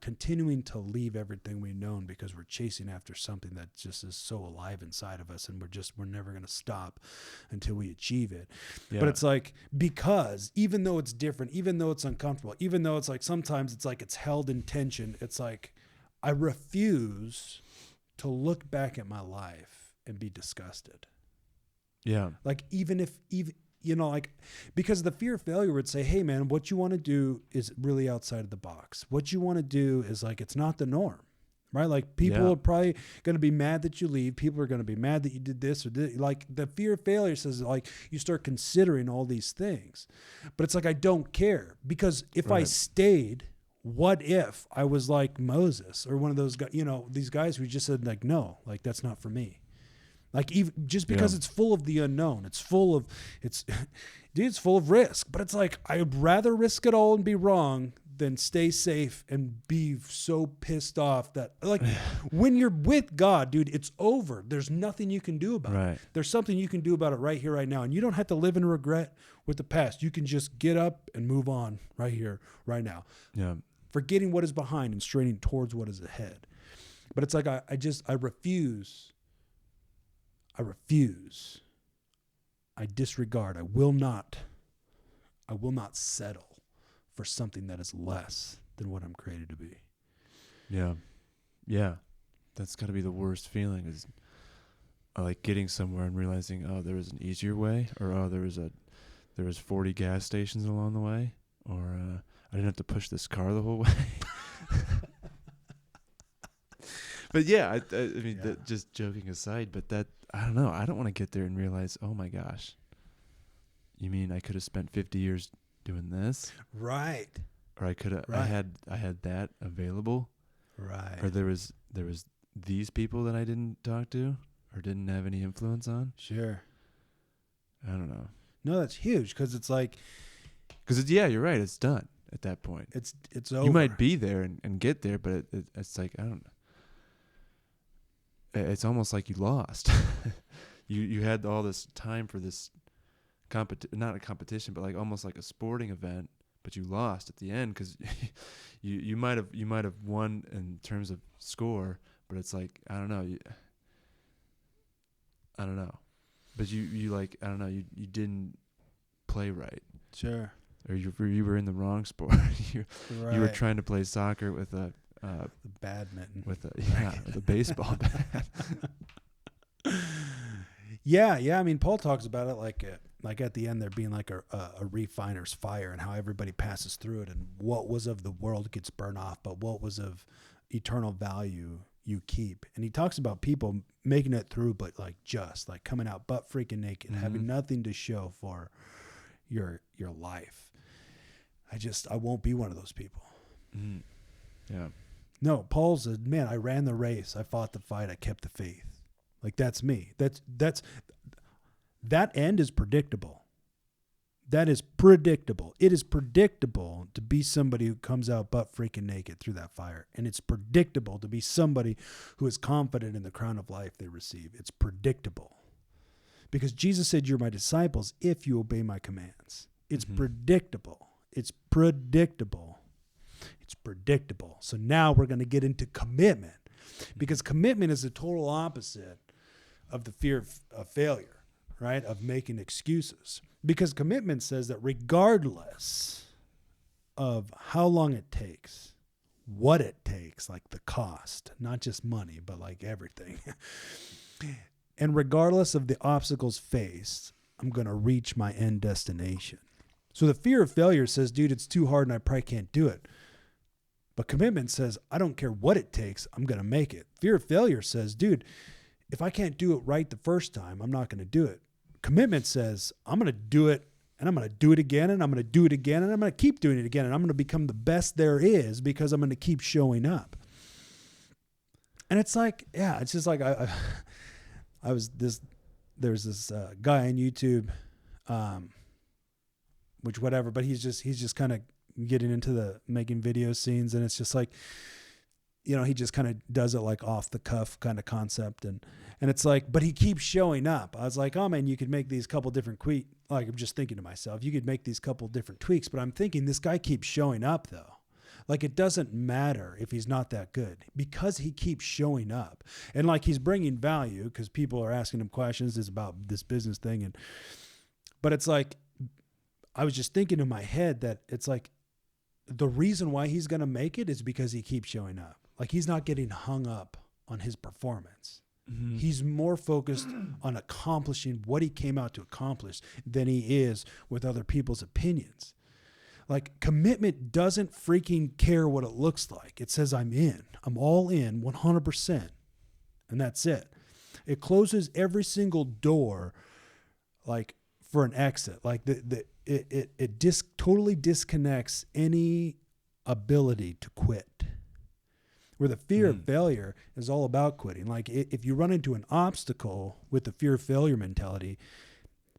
continuing to leave everything we've known because we're chasing after something that just is so alive inside of us, and we're never going to stop until we achieve it. Yeah. But it's like, because even though it's different, even though it's uncomfortable, even though it's like sometimes it's like it's held in tension, it's like I refuse to look back at my life and be disgusted. Yeah. Like even like, because the fear of failure would say, hey man, what you want to do is really outside of the box. What you want to do is like, it's not the norm, right? Like people are probably going to be mad that you leave. People are going to be mad that you did this or this. Like the fear of failure says like, you start considering all these things, but it's like, I don't care, because if I stayed, what if I was like Moses or one of those guys, these guys who just said like, no, like that's not for me. Like even just because it's full of the unknown, it's full of risk, but it's like, I'd rather risk it all and be wrong than stay safe and be so pissed off that like when you're with God, dude, it's over. There's nothing you can do about it. There's something you can do about it right here, right now. And you don't have to live in regret with the past. You can just get up and move on right here, right now. Yeah. Forgetting what is behind and straining towards what is ahead. But it's like, I refuse. I disregard. I will not settle for something that is less than what I'm created to be. Yeah. Yeah. That's got to be the worst feeling, is like getting somewhere and realizing, oh, there was an easier way, or oh, there was 40 gas stations along the way, or I didn't have to push this car the whole way. But yeah, I mean, just joking aside, but that, I don't know. I don't want to get there and realize, oh my gosh, you mean I could have spent 50 years doing this? Right. Or I could have, I had that available. Right. Or there was these people that I didn't talk to or didn't have any influence on. Sure. I don't know. No, that's huge, because it's like, you're right. It's done at that point. It's over. You might be there and get there, but it's like, I don't know. It's almost like you lost. you had all this time for this not a competition, but like almost like a sporting event, but you lost at the end because you might have won in terms of score, but it's like, I don't know. But you like, I don't know, you didn't play right. Sure. Or you were in the wrong sport. You were trying to play soccer with a badminton, with a baseball bat. Yeah. I mean, Paul talks about it like at the end there being like a refiner's fire, and how everybody passes through it, and what was of the world gets burned off, but what was of eternal value you keep. And he talks about people making it through, but like just like coming out butt freaking naked, having nothing to show for your life. I won't be one of those people. Mm. Yeah. No, Paul said, man, I ran the race. I fought the fight. I kept the faith. Like, that's me. That end is predictable. That is predictable. It is predictable to be somebody who comes out butt freaking naked through that fire. And it's predictable to be somebody who is confident in the crown of life they receive. It's predictable. Because Jesus said, you're my disciples if you obey my commands. It's predictable. It's predictable. It's predictable. So now we're going to get into commitment, because commitment is the total opposite of the fear of failure, right? Of making excuses. Because commitment says that regardless of how long it takes, what it takes, like the cost, not just money, but like everything. And regardless of the obstacles faced, I'm going to reach my end destination. So the fear of failure says, dude, it's too hard and I probably can't do it. But commitment says, I don't care what it takes, I'm going to make it. Fear of failure says, dude, if I can't do it right the first time, I'm not going to do it. Commitment says, I'm going to do it And I'm going to do it again, and I'm going to do it again, and I'm going to keep doing it again, and I'm going to become the best there is because I'm going to keep showing up. And it's like, yeah, it's just like there's this guy on YouTube, which whatever, but he's just kind of getting into the making video scenes, and it's just like, you know, he just kind of does it like off the cuff kind of concept, and it's like, but he keeps showing up. I was like, oh man, you could make these couple different like I'm just thinking to myself, you could make these couple different tweaks, but I'm thinking this guy keeps showing up though. Like it doesn't matter if he's not that good because he keeps showing up, and like he's bringing value because people are asking him questions. It's about this business thing, but it's like, I was just thinking in my head that it's like the reason why he's going to make it is because he keeps showing up. Like he's not getting hung up on his performance. Mm-hmm. He's more focused on accomplishing what he came out to accomplish than he is with other people's opinions. Like commitment doesn't freaking care what it looks like. It says I'm in. I'm all in 100%. And that's it. It closes every single door like for an exit. Like it totally disconnects any ability to quit. Where the fear of failure is all about quitting. Like if you run into an obstacle with the fear of failure mentality,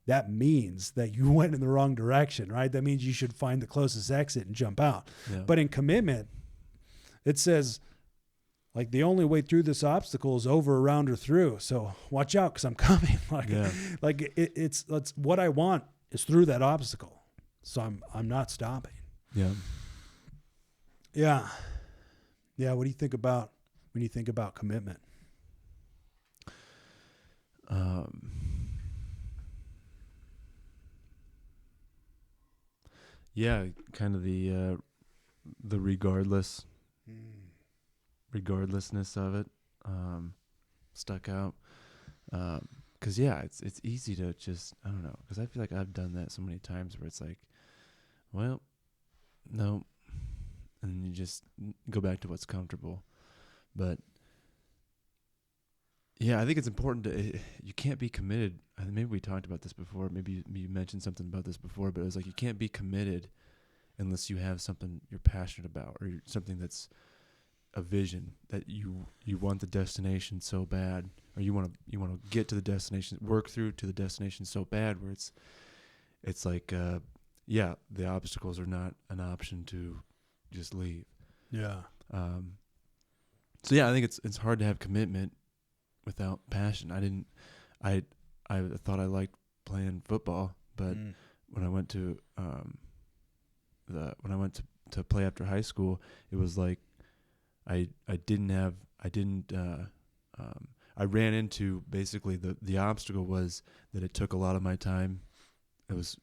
that means that you went in the wrong direction, right? That means you should find the closest exit and jump out. Yeah. But in commitment, it says, like, the only way through this obstacle is over, around, or through. So watch out because I'm coming. Like it's what I want is through that obstacle. So I'm not stopping. Yeah. Yeah. Yeah, what do you think about when you think about commitment? Yeah, kind of the regardlessness of it stuck out. 'Cause yeah, it's easy to just, I don't know, 'cause I feel like I've done that so many times where it's like, well, no. And you just go back to what's comfortable. But yeah, I think it's important you can't be committed. Maybe we talked about this before. Maybe you mentioned something about this before, but it was like, you can't be committed unless you have something you're passionate about, or something that's a vision that you want the destination so bad, or you want to get to the destination, work through to the destination so bad where it's like, yeah, the obstacles are not an option to just leave. Yeah. So yeah, I think it's hard to have commitment without passion. I thought I liked playing football, but when I went to to play after high school, it was like I ran into, basically the obstacle was that it took a lot of my time. It was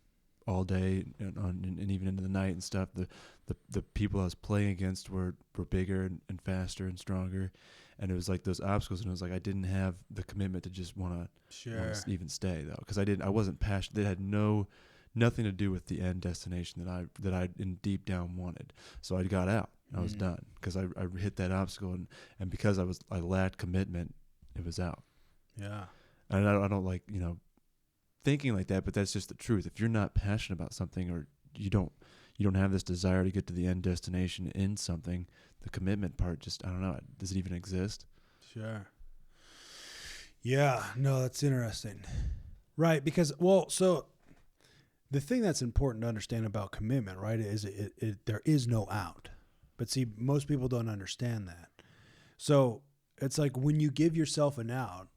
all day and even into the night and stuff. The people I was playing against were bigger and faster and stronger, and it was like those obstacles, and it was like I didn't have the commitment to just want to even stay though, because I wasn't passionate. It had nothing to do with the end destination that I in deep down wanted. So I got out. I was done because I hit that obstacle, and because I lacked commitment, it was out. Yeah, and I don't like thinking like that, but that's just the truth. If you're not passionate about something, or you don't have this desire to get to the end destination in something, the commitment part just, I don't know, does it even exist? Sure. Yeah, no, that's interesting. Right, because, so the thing that's important to understand about commitment, right, is there is no out. But see, most people don't understand that. So it's like when you give yourself an out,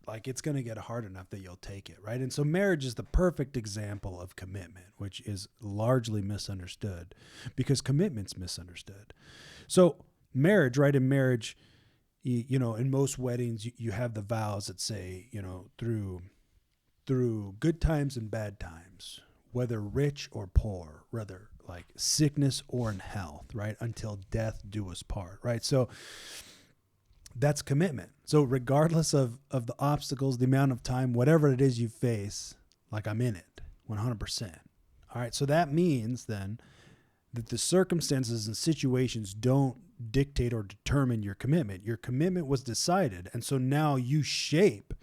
like it's going to get hard enough that you'll take it, right? And so marriage is the perfect example of commitment, which is largely misunderstood because commitment's misunderstood. So marriage, right? In marriage, in most weddings, you have the vows that say, through good times and bad times, whether rich or poor, whether like sickness or in health, right? Until death do us part, right? So that's commitment. So regardless of the obstacles, the amount of time, whatever it is you face, like I'm in it 100%. All right. So that means then that the circumstances and situations don't dictate or determine your commitment. Your commitment was decided. And so now you shape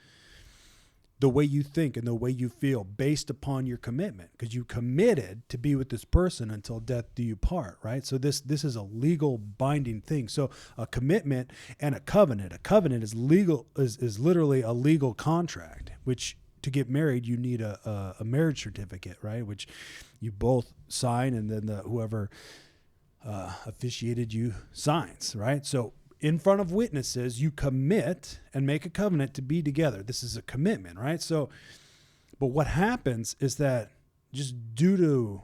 the way you think and the way you feel based upon your commitment, because you committed to be with this person until death do you part, right? So this is a legal binding thing. So a commitment and a covenant is legal, is literally a legal contract, which to get married, you need a marriage certificate, right? Which you both sign, and then whoever officiated you signs, right? So in front of witnesses, you commit and make a covenant to be together. This is a commitment, right? So, but what happens is that just due to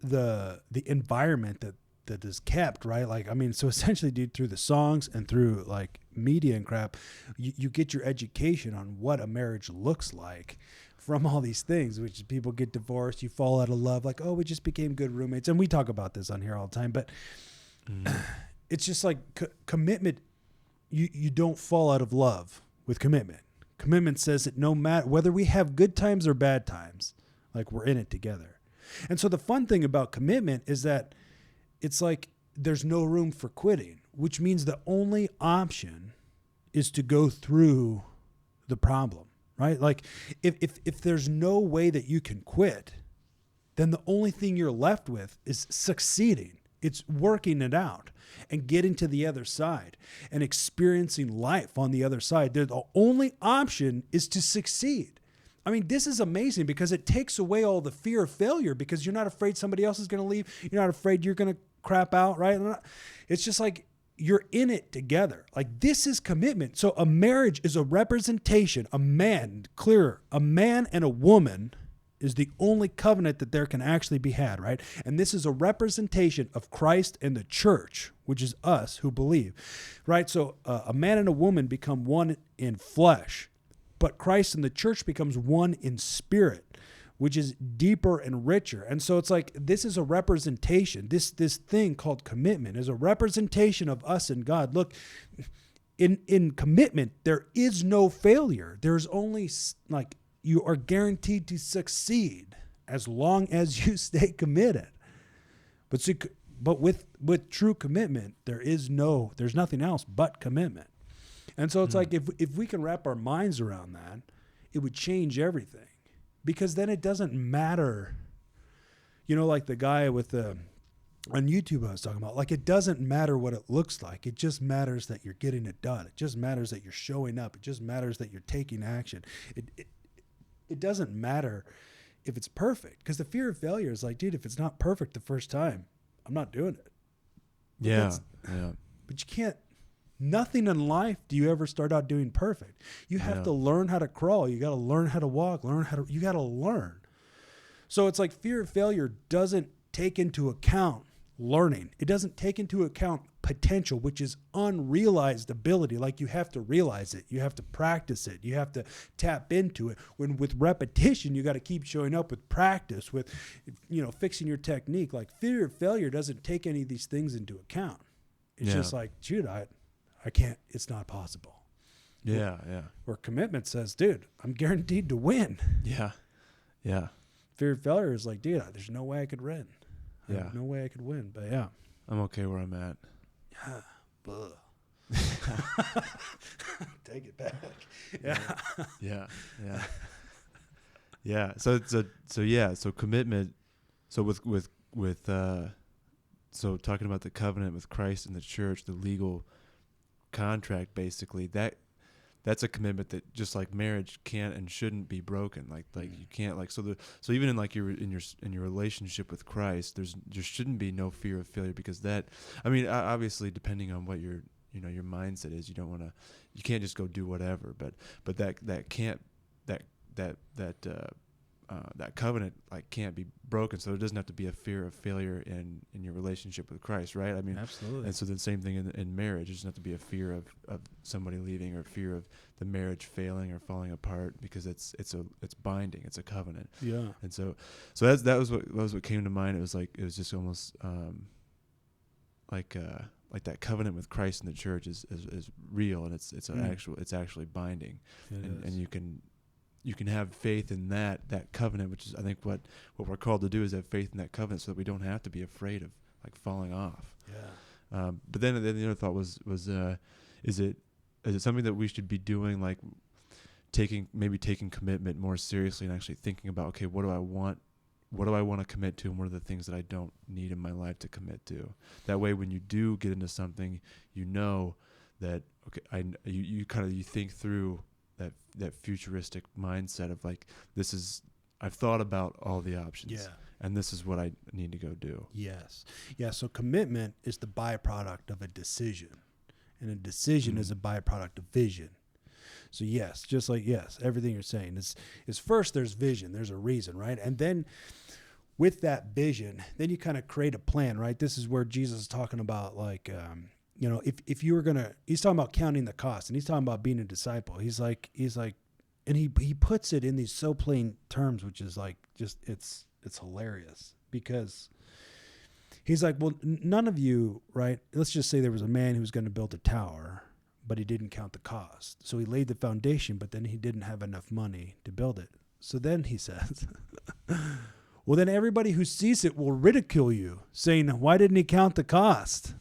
the environment that is kept, right? Like, I mean, so essentially, dude, through the songs and through like media and crap, you get your education on what a marriage looks like from all these things, which people get divorced, you fall out of love, like, oh, we just became good roommates. And we talk about this on here all the time, but it's just like commitment. You don't fall out of love with commitment. Commitment says that no matter whether we have good times or bad times, like we're in it together. And so the fun thing about commitment is that it's like there's no room for quitting, which means the only option is to go through the problem, right? Like if there's no way that you can quit, then the only thing you're left with is succeeding. It's working it out and getting to the other side and experiencing life on the other side. The only option is to succeed. I mean, this is amazing because it takes away all the fear of failure, because you're not afraid somebody else is going to leave. You're not afraid you're going to crap out, right? It's just like you're in it together. Like, this is commitment. So a marriage is a representation, a man and a woman is the only covenant that there can actually be had, right? And this is a representation of Christ and the church, which is us who believe, right? So a man and a woman become one in flesh, but Christ and the church becomes one in spirit, which is deeper and richer. And so it's like, this is a representation. This thing called commitment is a representation of us and God. Look, in commitment, there is no failure. There's only like, you are guaranteed to succeed as long as you stay committed. But with true commitment, there's nothing else but commitment. And so it's like, if we can wrap our minds around that, it would change everything. Because then it doesn't matter, like the guy on YouTube I was talking about, like, it doesn't matter what it looks like. It just matters that you're getting it done. It just matters that you're showing up. It just matters that you're taking action. It doesn't matter if it's perfect, because the fear of failure is like, dude, if it's not perfect the first time, I'm not doing it. Yeah. But you can't. Nothing in life do you ever start out doing perfect. You have to learn how to crawl. You got to learn how to walk, you got to learn. So it's like fear of failure doesn't take into account learning. It doesn't take into account potential, which is unrealized ability. Like, you have to realize it. You have to practice it. You have to tap into it. When with repetition, you got to keep showing up with practice, with, fixing your technique. Like, fear of failure doesn't take any of these things into account. It's just like, dude, I can't, it's not possible. Yeah. Where commitment says, dude, I'm guaranteed to win. Yeah. Fear of failure is like, dude, there's no way I could win. Yeah. No way I could win. But yeah. I'm okay where I'm at. Take it back. Yeah. So commitment. So so talking about the covenant with Christ and the church, the legal contract, basically, that's a commitment that, just like marriage, can't and shouldn't be broken. Like you can't, like, so even in like in your relationship with Christ, there shouldn't be no fear of failure, because that, I mean, obviously depending on what your mindset is, you can't just go do whatever, but that covenant, like, can't be broken. So there doesn't have to be a fear of failure in your relationship with Christ, right? I mean, absolutely. And so the same thing in marriage. There doesn't have to be a fear of somebody leaving, or fear of the marriage failing or falling apart, because it's binding. It's a covenant. Yeah. And so that was what came to mind. It was just almost like that covenant with Christ and the church is real, and it's actually binding, and you can have faith in that covenant, which is, I think, what we're called to do, is have faith in that covenant, so that we don't have to be afraid of, like, falling off. Yeah. But then the other thought was is it something that we should be doing, like, taking commitment more seriously and actually thinking about, okay, what do I want to commit to, and what are the things that I don't need in my life to commit to. That way, when you do get into something, you know that, okay, you think through that futuristic mindset of like, I've thought about all the options, and this is what I need to go do. Yes. Yeah. So commitment is the byproduct of a decision, and a decision is a byproduct of vision. So yes, just like, everything you're saying is first there's vision, there's a reason, right? And then with that vision, then you kind of create a plan, right? This is where Jesus is talking about like, if you were he's talking about counting the cost, and he's talking about being a disciple. He's like, and he puts it in these so plain terms, which is like, just, it's hilarious, because he's like, well, none of you, right? Let's just say there was a man who was going to build a tower, but he didn't count the cost. So he laid the foundation, but then he didn't have enough money to build it. So then he says, well, then everybody who sees it will ridicule you, saying, why didn't he count the cost?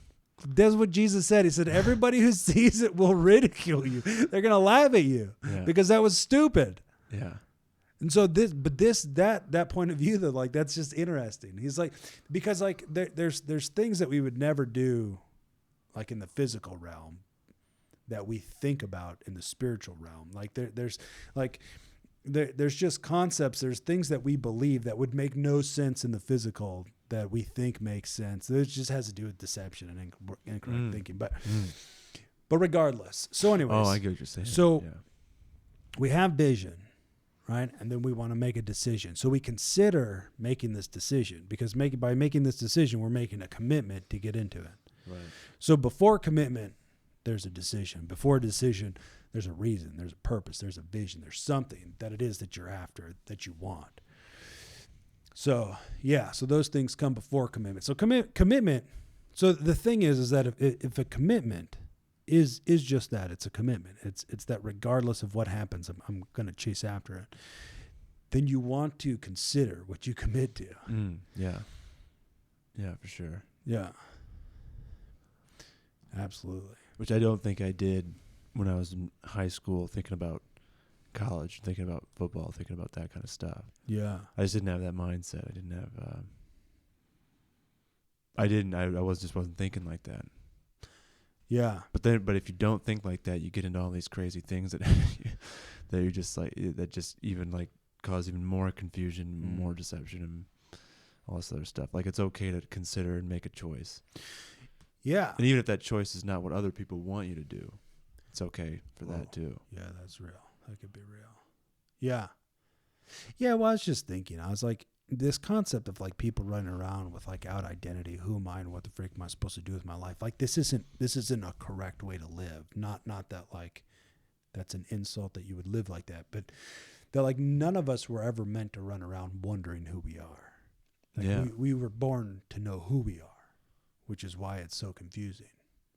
That's what Jesus said. He said, everybody who sees it will ridicule you. They're going to laugh at you because that was stupid. Yeah. And so that point of view, though, like, that's just interesting. He's like, because like there's things that we would never do, like in the physical realm, that we think about in the spiritual realm. Like there's just concepts, there's things that we believe that would make no sense in the physical that we think makes sense. It just has to do with deception and incorrect thinking. But regardless. So anyways. Oh, I get what you're saying. So we have vision, right? And then we want to make a decision. So we consider making this decision, because by making this decision, we're making a commitment to get into it. Right. So before commitment, there's a decision. Before a decision, there's a reason, there's a purpose, there's a vision, there's something that it is that you're after, that you want. So, so those things come before commitment. So commitment, so the thing is that if a commitment is just that, it's a commitment. It's that regardless of what happens, I'm going to chase after it. Then you want to consider what you commit to. Yeah. Yeah, for sure. Yeah. Absolutely. Which I don't think I did when I was in high school, thinking about college, thinking about football, thinking about that kind of stuff. Yeah. I just didn't have that mindset. I didn't have, I wasn't thinking like that. Yeah. But if you don't think like that, you get into all these crazy things that that you're just like, that just even like cause even more confusion, more deception, and all this other stuff. Like, it's okay to consider and make a choice. Yeah. And even if that choice is not what other people want you to do, it's okay for that too. Yeah, that's real. That could be real. Yeah. Yeah, well, I was just thinking, I was like, this concept of like people running around with like out identity, who am I and what the frick am I supposed to do with my life? Like, this isn't a correct way to live. Not that like that's an insult that you would live like that, but that like none of us were ever meant to run around wondering who we are. Like, we were born to know who we are, which is why it's so confusing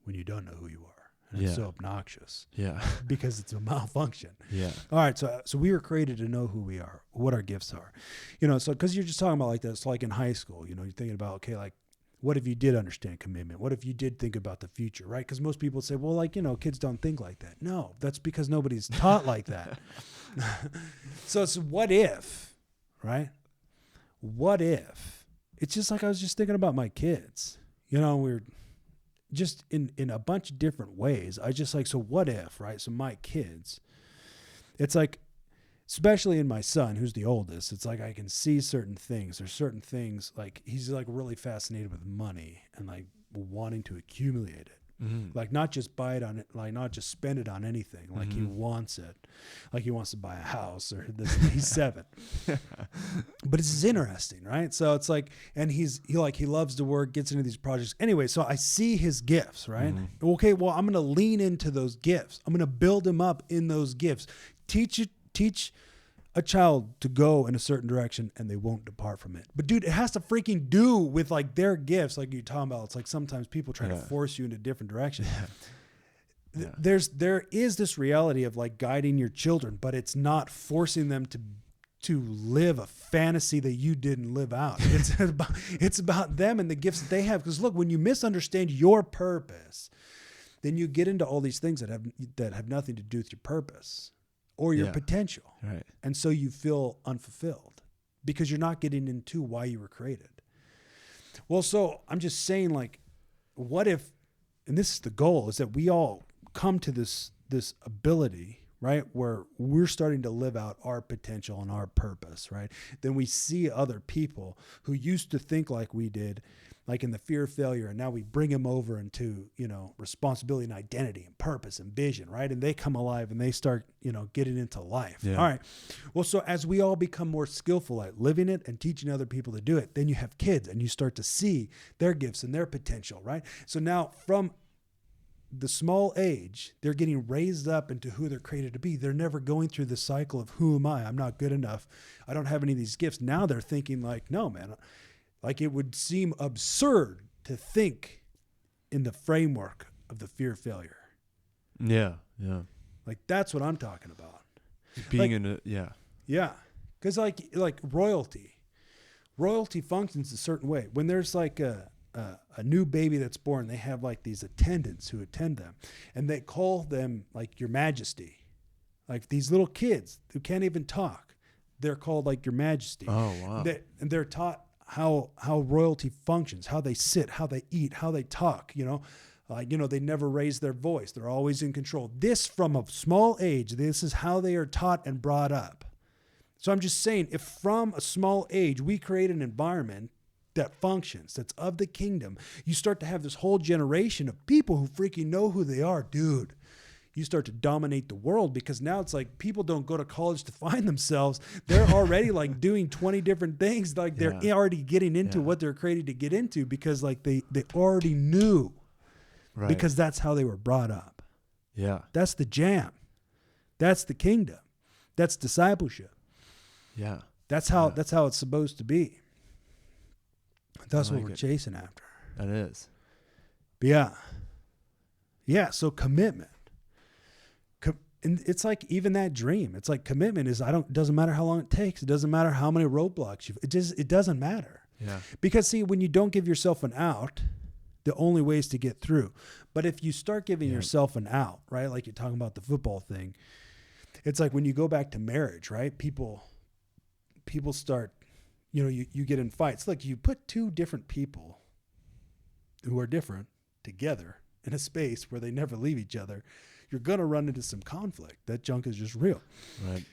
when you don't know who you are. And it's so obnoxious. Yeah. Because it's a malfunction. Yeah. All right. So we were created to know who we are, what our gifts are. So because you're just talking about like this, like in high school, you're thinking about, okay, like, what if you did understand commitment? What if you did think about the future, right? Because most people say, well, like, kids don't think like that. No, that's because nobody's taught like that. So it's what if, right? What if? It's just like I was just thinking about my kids. We're just in a bunch of different ways. I just like, so what if, right? So my kids, it's like, especially in my son, who's the oldest, it's like I can see certain things. There's certain things, like he's like really fascinated with money and like wanting to accumulate it. Mm-hmm. Like not just buy it on it, like not just spend it on anything. Like he wants it. Like he wants to buy a house or this. He's 7. But it's interesting, right? So it's like, and he loves to work, gets into these projects. Anyway, so I see his gifts, right? Mm-hmm. Okay, well, I'm going to lean into those gifts. I'm going to build him up in those gifts. Teach a child to go in a certain direction and they won't depart from it. But dude, it has to freaking do with like their gifts. Like you're talking about, it's like sometimes people try to force you into a different direction. Yeah. There is this reality of like guiding your children, but it's not forcing them to live a fantasy that you didn't live out. It's about them and the gifts that they have. Because look, when you misunderstand your purpose, then you get into all these things that have nothing to do with your purpose. or your Yeah. potential. Right. And so you feel unfulfilled because you're not getting into why you were created. Well, so I'm just saying, like, what if, and this is the goal, is that we all come to this ability, right, where we're starting to live out our potential and our purpose, right? Then we see other people who used to think like we did, like in the fear of failure, and now we bring them over into, you know, responsibility and identity and purpose and vision, right? And they come alive and they start, you know, getting into life. Yeah. All right. Well, so as we all become more skillful at living it and teaching other people to do it, then you have kids and you start to see their gifts and their potential, right? So now from the small age, they're getting raised up into who they're created to be. They're never going through the cycle of who am I? I'm not good enough. I don't have any of these gifts. Now they're thinking like, no, man, like it would seem absurd to think in the framework of the fear of failure. Yeah. Yeah. Like that's what I'm talking about. Being Like- in a, yeah. Yeah. Cause like royalty functions a certain way. When there's like a new baby that's born, they have like these attendants who attend them, and they call them like Your Majesty. Like these little kids who can't even talk, they're called like Your Majesty. Oh, wow. And they're taught how royalty functions, how they sit, how they eat, how they talk, you know. They never raise their voice. They're always in control. This from a small age, this is how they are taught and brought up. So I'm just saying, if from a small age we create an environment that functions, that's of the kingdom, you start to have this whole generation of people who freaking know who they are, dude. You start to dominate the world, because now it's like people don't go to college to find themselves. They're already like doing 20 different things. Like they're already getting into what they're created to get into, because like they already knew, Right. because that's how they were brought up. Yeah. That's the jam. That's the kingdom. That's discipleship. Yeah. That's how it's supposed to be. That's I what like we're it. chasing after. That is. But yeah. So commitment. And it's like even that dream. It's like commitment is it doesn't matter how long it takes. It doesn't matter how many roadblocks it doesn't matter. Yeah. Because see, when you don't give yourself an out, the only way is to get through. But if you start giving yourself an out, right? Like you're talking about the football thing. It's like when you go back to marriage, right? People start, you get in fights. Like you put two different people who are different together in a space where they never leave each other, you're going to run into some conflict. That junk is just real. Right.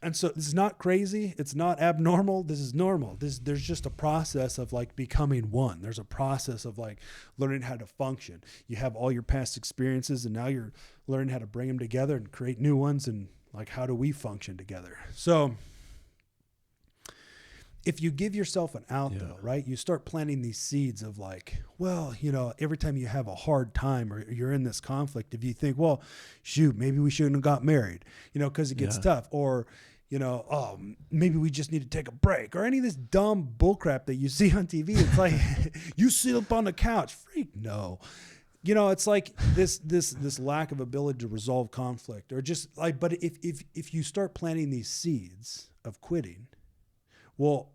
And so this is not crazy. It's not abnormal. This is normal. There's just a process of like becoming one. There's a process of like learning how to function. You have all your past experiences, and now you're learning how to bring them together and create new ones. And like, how do we function together? So if you give yourself an out though, right, you start planting these seeds of like, well, every time you have a hard time or you're in this conflict, if you think, well, shoot, maybe we shouldn't have got married, because it gets tough, or, oh, maybe we just need to take a break, or any of this dumb bullcrap that you see on TV. It's like, you sit up on the couch, freak, no. It's like this lack of ability to resolve conflict, or just like, but if you start planting these seeds of quitting, well,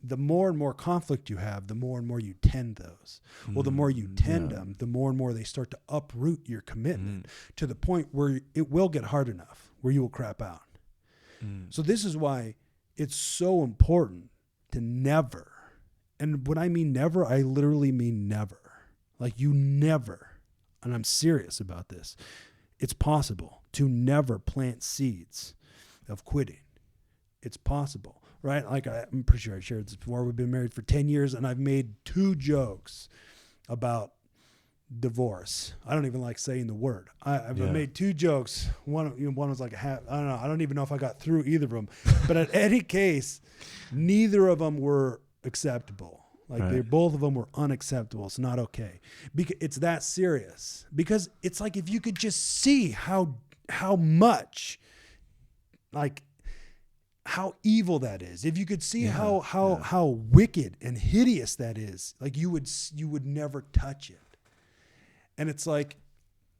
the more and more conflict you have, the more and more you tend those. Well, the more you tend them, the more and more they start to uproot your commitment to the point where it will get hard enough where you will crap out. So this is why it's so important to never, and when I mean never, I literally mean never. Like you never, and I'm serious about this, it's possible to never plant seeds of quitting. It's possible. Right? Like I'm pretty sure I shared this before. We've been married for 10 years and I've made 2 jokes about divorce. I don't even like saying the word. I've made 2 jokes. One was like I don't know. I don't even know if I got through either of them. But in any case, neither of them were acceptable. Like both of them were unacceptable. It's not okay. Because it's that serious. Because it's like, if you could just see how much, like, how evil that is. If you could see how wicked and hideous that is, like you would never touch it. And it's like,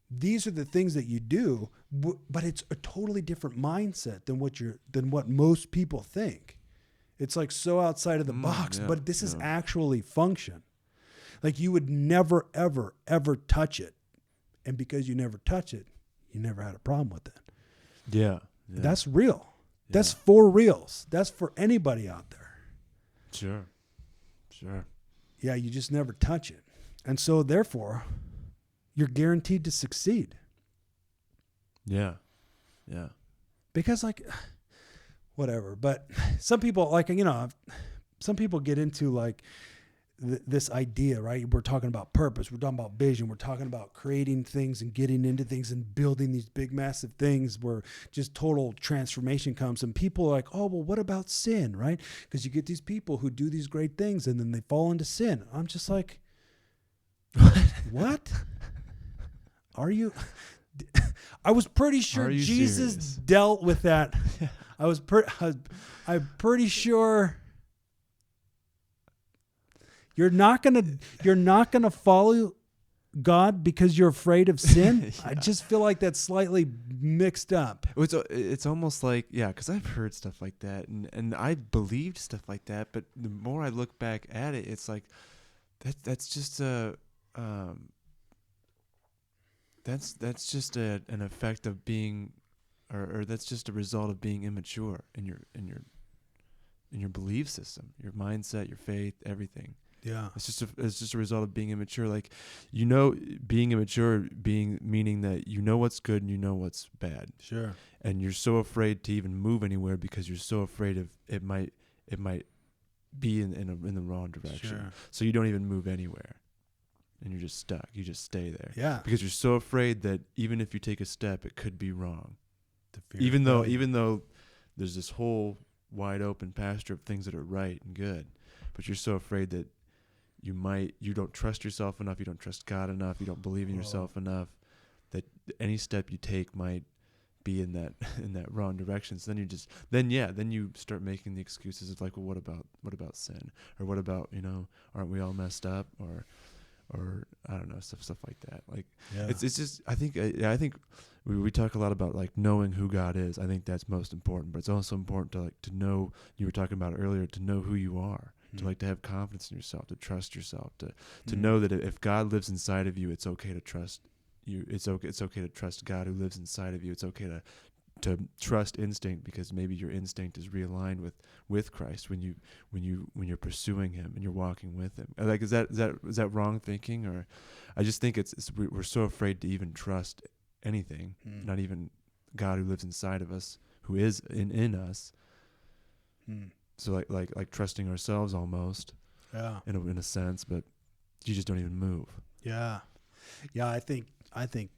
these are the things that you do, but it's a totally different mindset than what most people think. It's like so outside of the box, but this is actually function. Like you would never, ever, ever touch it. And because you never touch it, you never had a problem with it. Yeah. That's real. Yeah. That's for reals. That's for anybody out there. Sure. Yeah, you just never touch it. And so therefore, you're guaranteed to succeed. Yeah. Because like, whatever. But some people some people get into like this idea, right? We're talking about purpose. We're talking about vision. We're talking about creating things and getting into things and building these big, massive things where just total transformation comes. And people are like, oh, well, what about sin, right? Because you get these people who do these great things and then they fall into sin. I'm just like, what? Are you? I was pretty sure Jesus serious? dealt with that. I'm pretty sure you're not gonna follow God because you're afraid of sin. Yeah. I just feel like that's slightly mixed up. It's almost like, because I've heard stuff like that, and I believed stuff like that, but the more I look back at it, it's like that's just an effect of being, or that's just a result of being immature in your belief system, your mindset, your faith, everything. Yeah. It's just a result of being immature. Like, being immature, meaning that you know what's good and you know what's bad. Sure. And you're so afraid to even move anywhere because you're so afraid of it might be in the wrong direction. Sure. So you don't even move anywhere. And you're just stuck. You just stay there. Yeah. Because you're so afraid that even if you take a step, it could be wrong. The fear Even of failure. though there's this whole wide open pasture of things that are right and good, but you're so afraid that you don't trust yourself enough, you don't trust God enough, you don't believe in yourself enough, that any step you take might be in that wrong direction. So then you start making the excuses of like, well, what about sin, or what about, aren't we all messed up, or I don't know, stuff like that. Like, Yeah. it's just, I think we talk a lot about like knowing who God is. I think that's most important, but it's also important to know, you were talking about it earlier, to know who you are, to have confidence in yourself, to trust yourself, to know that if God lives inside of you, it's okay to trust you. It's okay to trust God who lives inside of you. It's okay to trust instinct, because maybe your instinct is realigned with Christ when you're pursuing Him and you're walking with Him. Like, is that wrong thinking? Or I just think we're so afraid to even trust anything, not even God who lives inside of us, who is in us. So like trusting ourselves almost, in a sense, but you just don't even move. Yeah. I think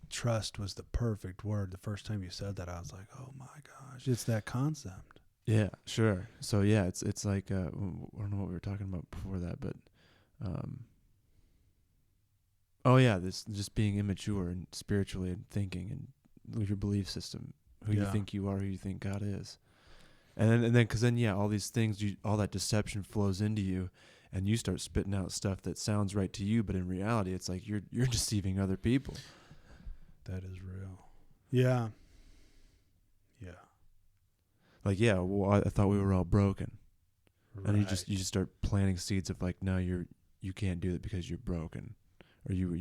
trust was the perfect word. The first time you said that, I was like, oh my gosh, it's that concept. Yeah, sure. So yeah, it's like, I don't know what we were talking about before that, but this just being immature and spiritually and thinking and your belief system, who you think you are, who you think God is. And then, because then, all these things, all that deception flows into you, and you start spitting out stuff that sounds right to you, but in reality, it's like you're deceiving other people. That is real. Yeah. Like, well, I thought we were all broken, Right. and you just start planting seeds of like, no, you can't do it because you're broken, or you're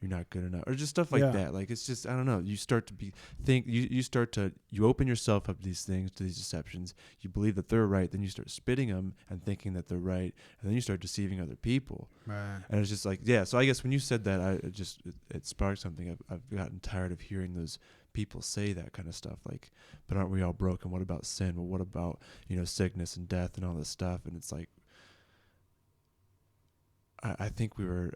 not good enough, or just stuff like that. Like, it's just, I don't know. You start to you open yourself up to these things, to these deceptions. You believe that they're right, then you start spitting them and thinking that they're right, and then you start deceiving other people. Right. And it's just like, so I guess when you said that, it sparked something. I've gotten tired of hearing those people say that kind of stuff. Like, but aren't we all broken? What about sin? Well, what about, sickness and death and all this stuff? And it's like, I think we were.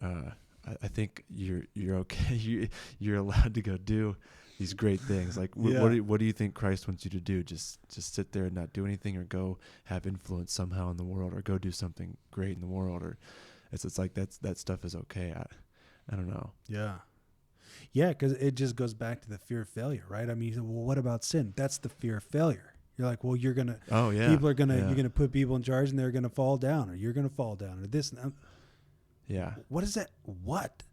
I think you're okay. You're allowed to go do these great things. Like, what do you think Christ wants you to do? Just sit there and not do anything, or go have influence somehow in the world, or go do something great in the world, or it's like that stuff is okay. I don't know. Yeah, because it just goes back to the fear of failure, right? I mean, well, what about sin? That's the fear of failure. You're like, well, you're gonna. Oh yeah. People are gonna. You're gonna put people in charge, and they're gonna fall down, or you're gonna fall down, or this. Yeah. What is that? What?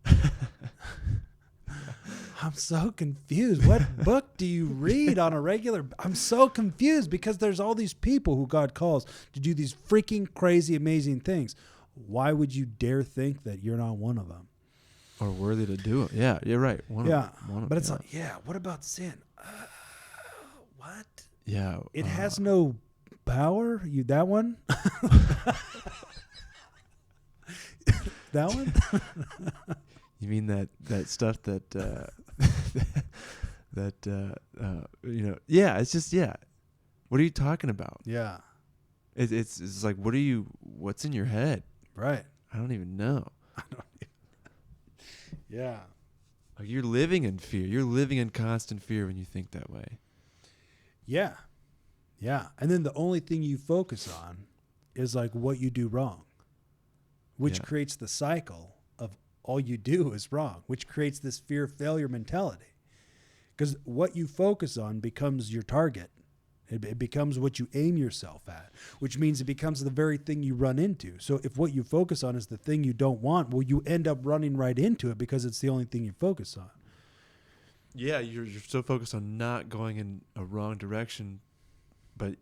I'm so confused. What book do you read on a regular? I'm so confused, because there's all these people who God calls to do these freaking crazy, amazing things. Why would you dare think that you're not one of them? Or worthy to do it. Yeah, you're right. But it's like, what about sin? what? Yeah. It has no power? You that one? That one? You mean that stuff that yeah, it's just what are you talking about? Yeah. It's like what's in your head? Right. I don't even know. Yeah. Like you're living in fear. You're living in constant fear when you think that way. Yeah. Yeah. And then the only thing you focus on is like what you do wrong, which creates the cycle of all you do is wrong, which creates this fear of failure mentality. Because what you focus on becomes your target. It becomes what you aim yourself at, which means it becomes the very thing you run into. So if what you focus on is the thing you don't want, well, you end up running right into it because it's the only thing you focus on. Yeah, you're so focused on not going in a wrong direction, but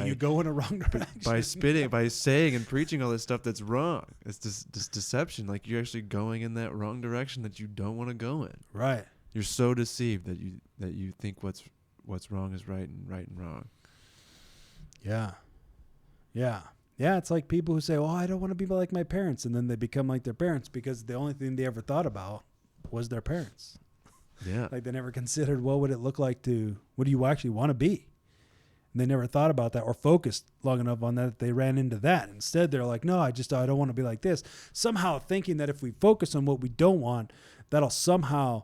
you go in a wrong direction. by saying and preaching all this stuff that's wrong. It's this deception. Like you're actually going in that wrong direction that you don't want to go in. Right. You're so deceived that you think what's wrong is right and wrong. Yeah. Yeah. Yeah, it's like people who say, "Oh, I don't want to be like my parents," and then they become like their parents because the only thing they ever thought about was their parents. Yeah. Like they never considered what would it look like what do you actually want to be? And they never thought about that or focused long enough on that they ran into that. Instead, they're like, no, I don't want to be like this. Somehow thinking that if we focus on what we don't want, that'll somehow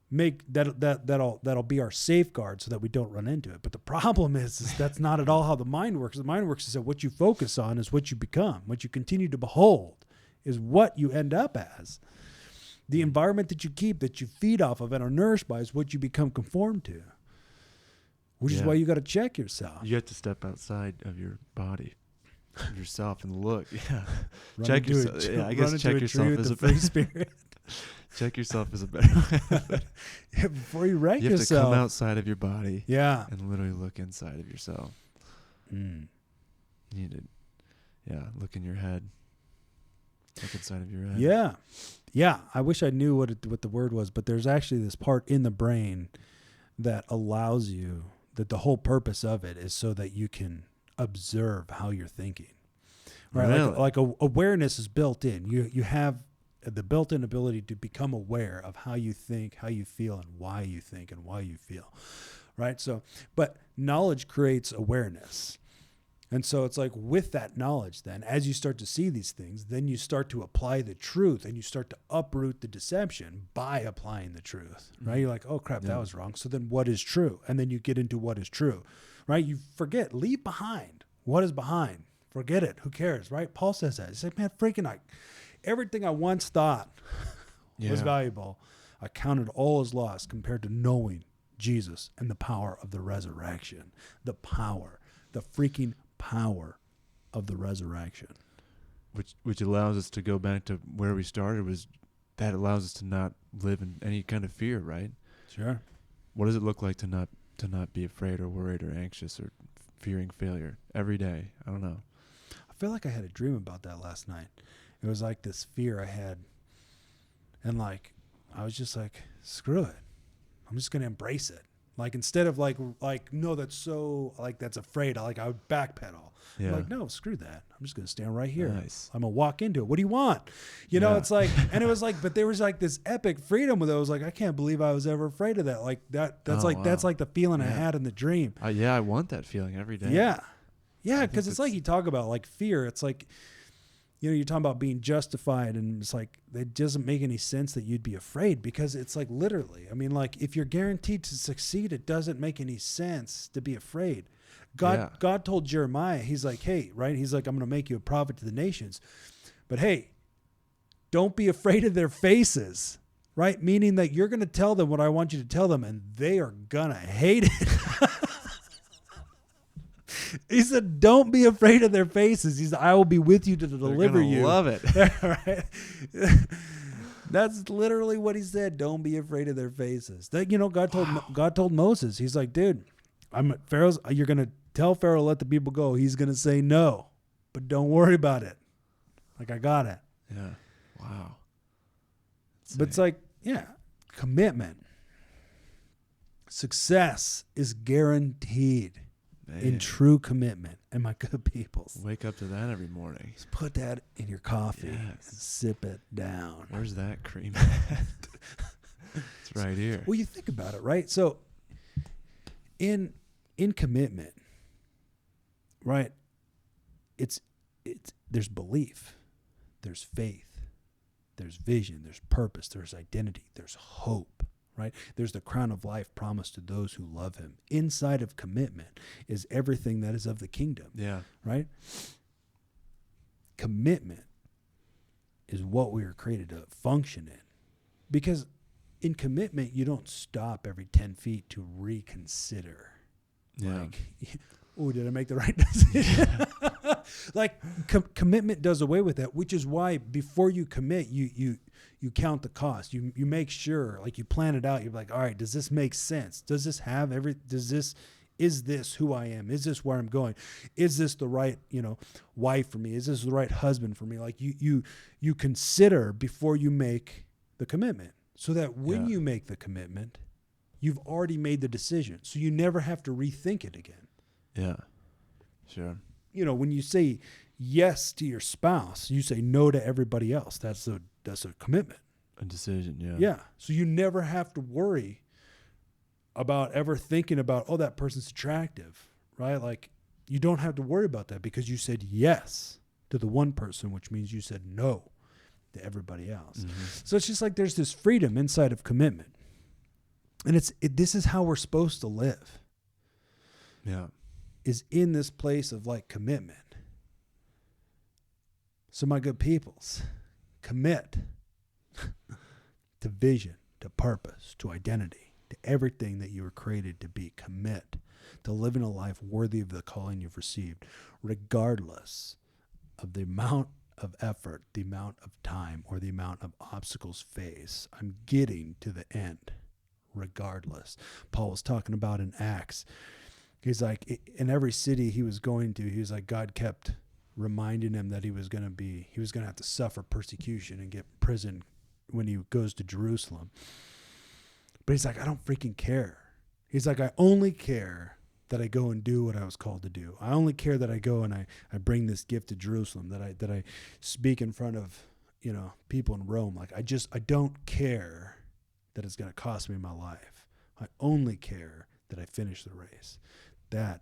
make that'll be our safeguard so that we don't run into it. But the problem is that's not at all how the mind works. The mind works is that what you focus on is what you become. What you continue to behold is what you end up as. The environment that you keep, that you feed off of and are nourished by is what you become conformed to. Which is why you got to check yourself. You have to step outside of your body, of yourself, and look. Yeah, check yourself. I guess check yourself as a free spirit. Check yourself as a better. Yeah, before you wreck yourself. You have to come outside of your body. Yeah, and literally look inside of yourself. You need to, look in your head. Look inside of your head. Yeah, yeah. I wish I knew what the word was, but there's actually this part in the brain that allows you. That the whole purpose of it is so that you can observe how you're thinking, right? Really? Like awareness is built in. You have the built-in ability to become aware of how you think, how you feel, and why you think and why you feel, right? So, but knowledge creates awareness. And so it's like with that knowledge, then as you start to see these things, then you start to apply the truth and you start to uproot the deception by applying the truth, right? You're like, oh crap, that was wrong. So then what is true? And then you get into what is true, right? You forget, leave behind what is behind. Forget it. Who cares, right? Paul says that. He said, man, everything I once thought was valuable, I counted all as lost compared to knowing Jesus and the power of the resurrection, the freaking power of the resurrection, which allows us to go back to where we started. Was that allows us to not live in any kind of fear, right? Sure. What does it look like to not be afraid or worried or anxious or fearing failure every day? I don't know. I feel like I had a dream about that last night. It was like this fear I had, and like I was just like, screw it, I'm just gonna embrace it. Like instead of like no, that's so like that's afraid. I would backpedal. Yeah. I'm like, no, screw that. I'm just gonna stand right here. Nice. I'm gonna walk into it. What do you want? You know, it's like, and it was like, but there was like this epic freedom with it. I was like, I can't believe I was ever afraid of that. Like that's that's like the feeling I had in the dream. I want that feeling every day. Yeah, yeah, because it's like you talk about like fear. It's like, you know, you're talking about being justified, and it's like it doesn't make any sense that you'd be afraid because it's like literally, I mean, like if you're guaranteed to succeed, it doesn't make any sense to be afraid. God told Jeremiah, he's like, hey, right? He's like, I'm going to make you a prophet to the nations, but hey, don't be afraid of their faces, right? Meaning that you're going to tell them what I want you to tell them, and they are going to hate it. He said, don't be afraid of their faces. He said, I will be with you to deliver you. Love it. Right? That's literally what he said. Don't be afraid of their faces. That, you know, God told Moses, he's like, dude, you're going to tell Pharaoh to let the people go. He's going to say no, but don't worry about it. Like, I got it. Yeah. Wow. But it's like, yeah, commitment. Success is guaranteed Man, in true commitment. And my good peoples, wake up to that every morning. just put that in your coffee and Yes. sip it down. Where's that cream at? It's right here. Well, you think about it, right? So in commitment, right? It's there's belief, there's faith, there's vision, there's purpose, there's identity, there's hope, right? There's the crown of life promised to those who love him. Inside of commitment is everything that is of the kingdom, Yeah. right? Commitment is what we were created to function in. Because in commitment, you don't stop every 10 feet to reconsider. Yeah. Like, oh, did I make the right decision? Like, commitment does away with that, which is why before you commit, you count the cost. You make sure, like, you plan it out. You're like, all right, does this make sense? Does this have is this who I am? Is this where I'm going? Is this the right, wife for me? Is this the right husband for me? Like, you consider before you make the commitment, so that when you make the commitment, you've already made the decision. So you never have to rethink it again. Yeah. Sure. When you say yes to your spouse, you say no to everybody else. That's a commitment. A decision. Yeah. Yeah. So you never have to worry about ever thinking about, oh, that person's attractive, right? Like, you don't have to worry about that because you said yes to the one person, which means you said no to everybody else. Mm-hmm. So it's just like there's this freedom inside of commitment. And this is how we're supposed to live. Yeah. Is in this place of like commitment. So my good peoples, commit to vision, to purpose, to identity, to everything that you were created to be. Commit to living a life worthy of the calling you've received, regardless of the amount of effort, the amount of time, or the amount of obstacles faced. I'm getting to the end, regardless. Paul was talking about in Acts. He's like, in every city he was going to, he was like, God kept reminding him that he was going to have to suffer persecution and get prison when he goes to Jerusalem. But he's like, I don't freaking care. He's like, I only care that I go and do what I was called to do. I only care that I go and I bring this gift to Jerusalem, that I speak in front of, people in Rome. Like, I don't care that it's going to cost me my life. I only care that I finish the race. That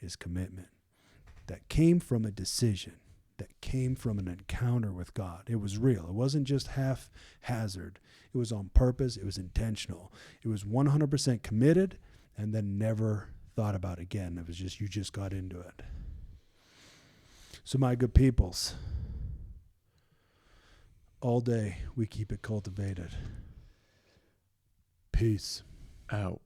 is commitment. That came from a decision. That came from an encounter with God. It was real. It wasn't just haphazard. It was on purpose. It was intentional. It was 100% committed and then never thought about again. It was just, you just got into it. So my good peoples, all day we keep it cultivated. Peace. Out.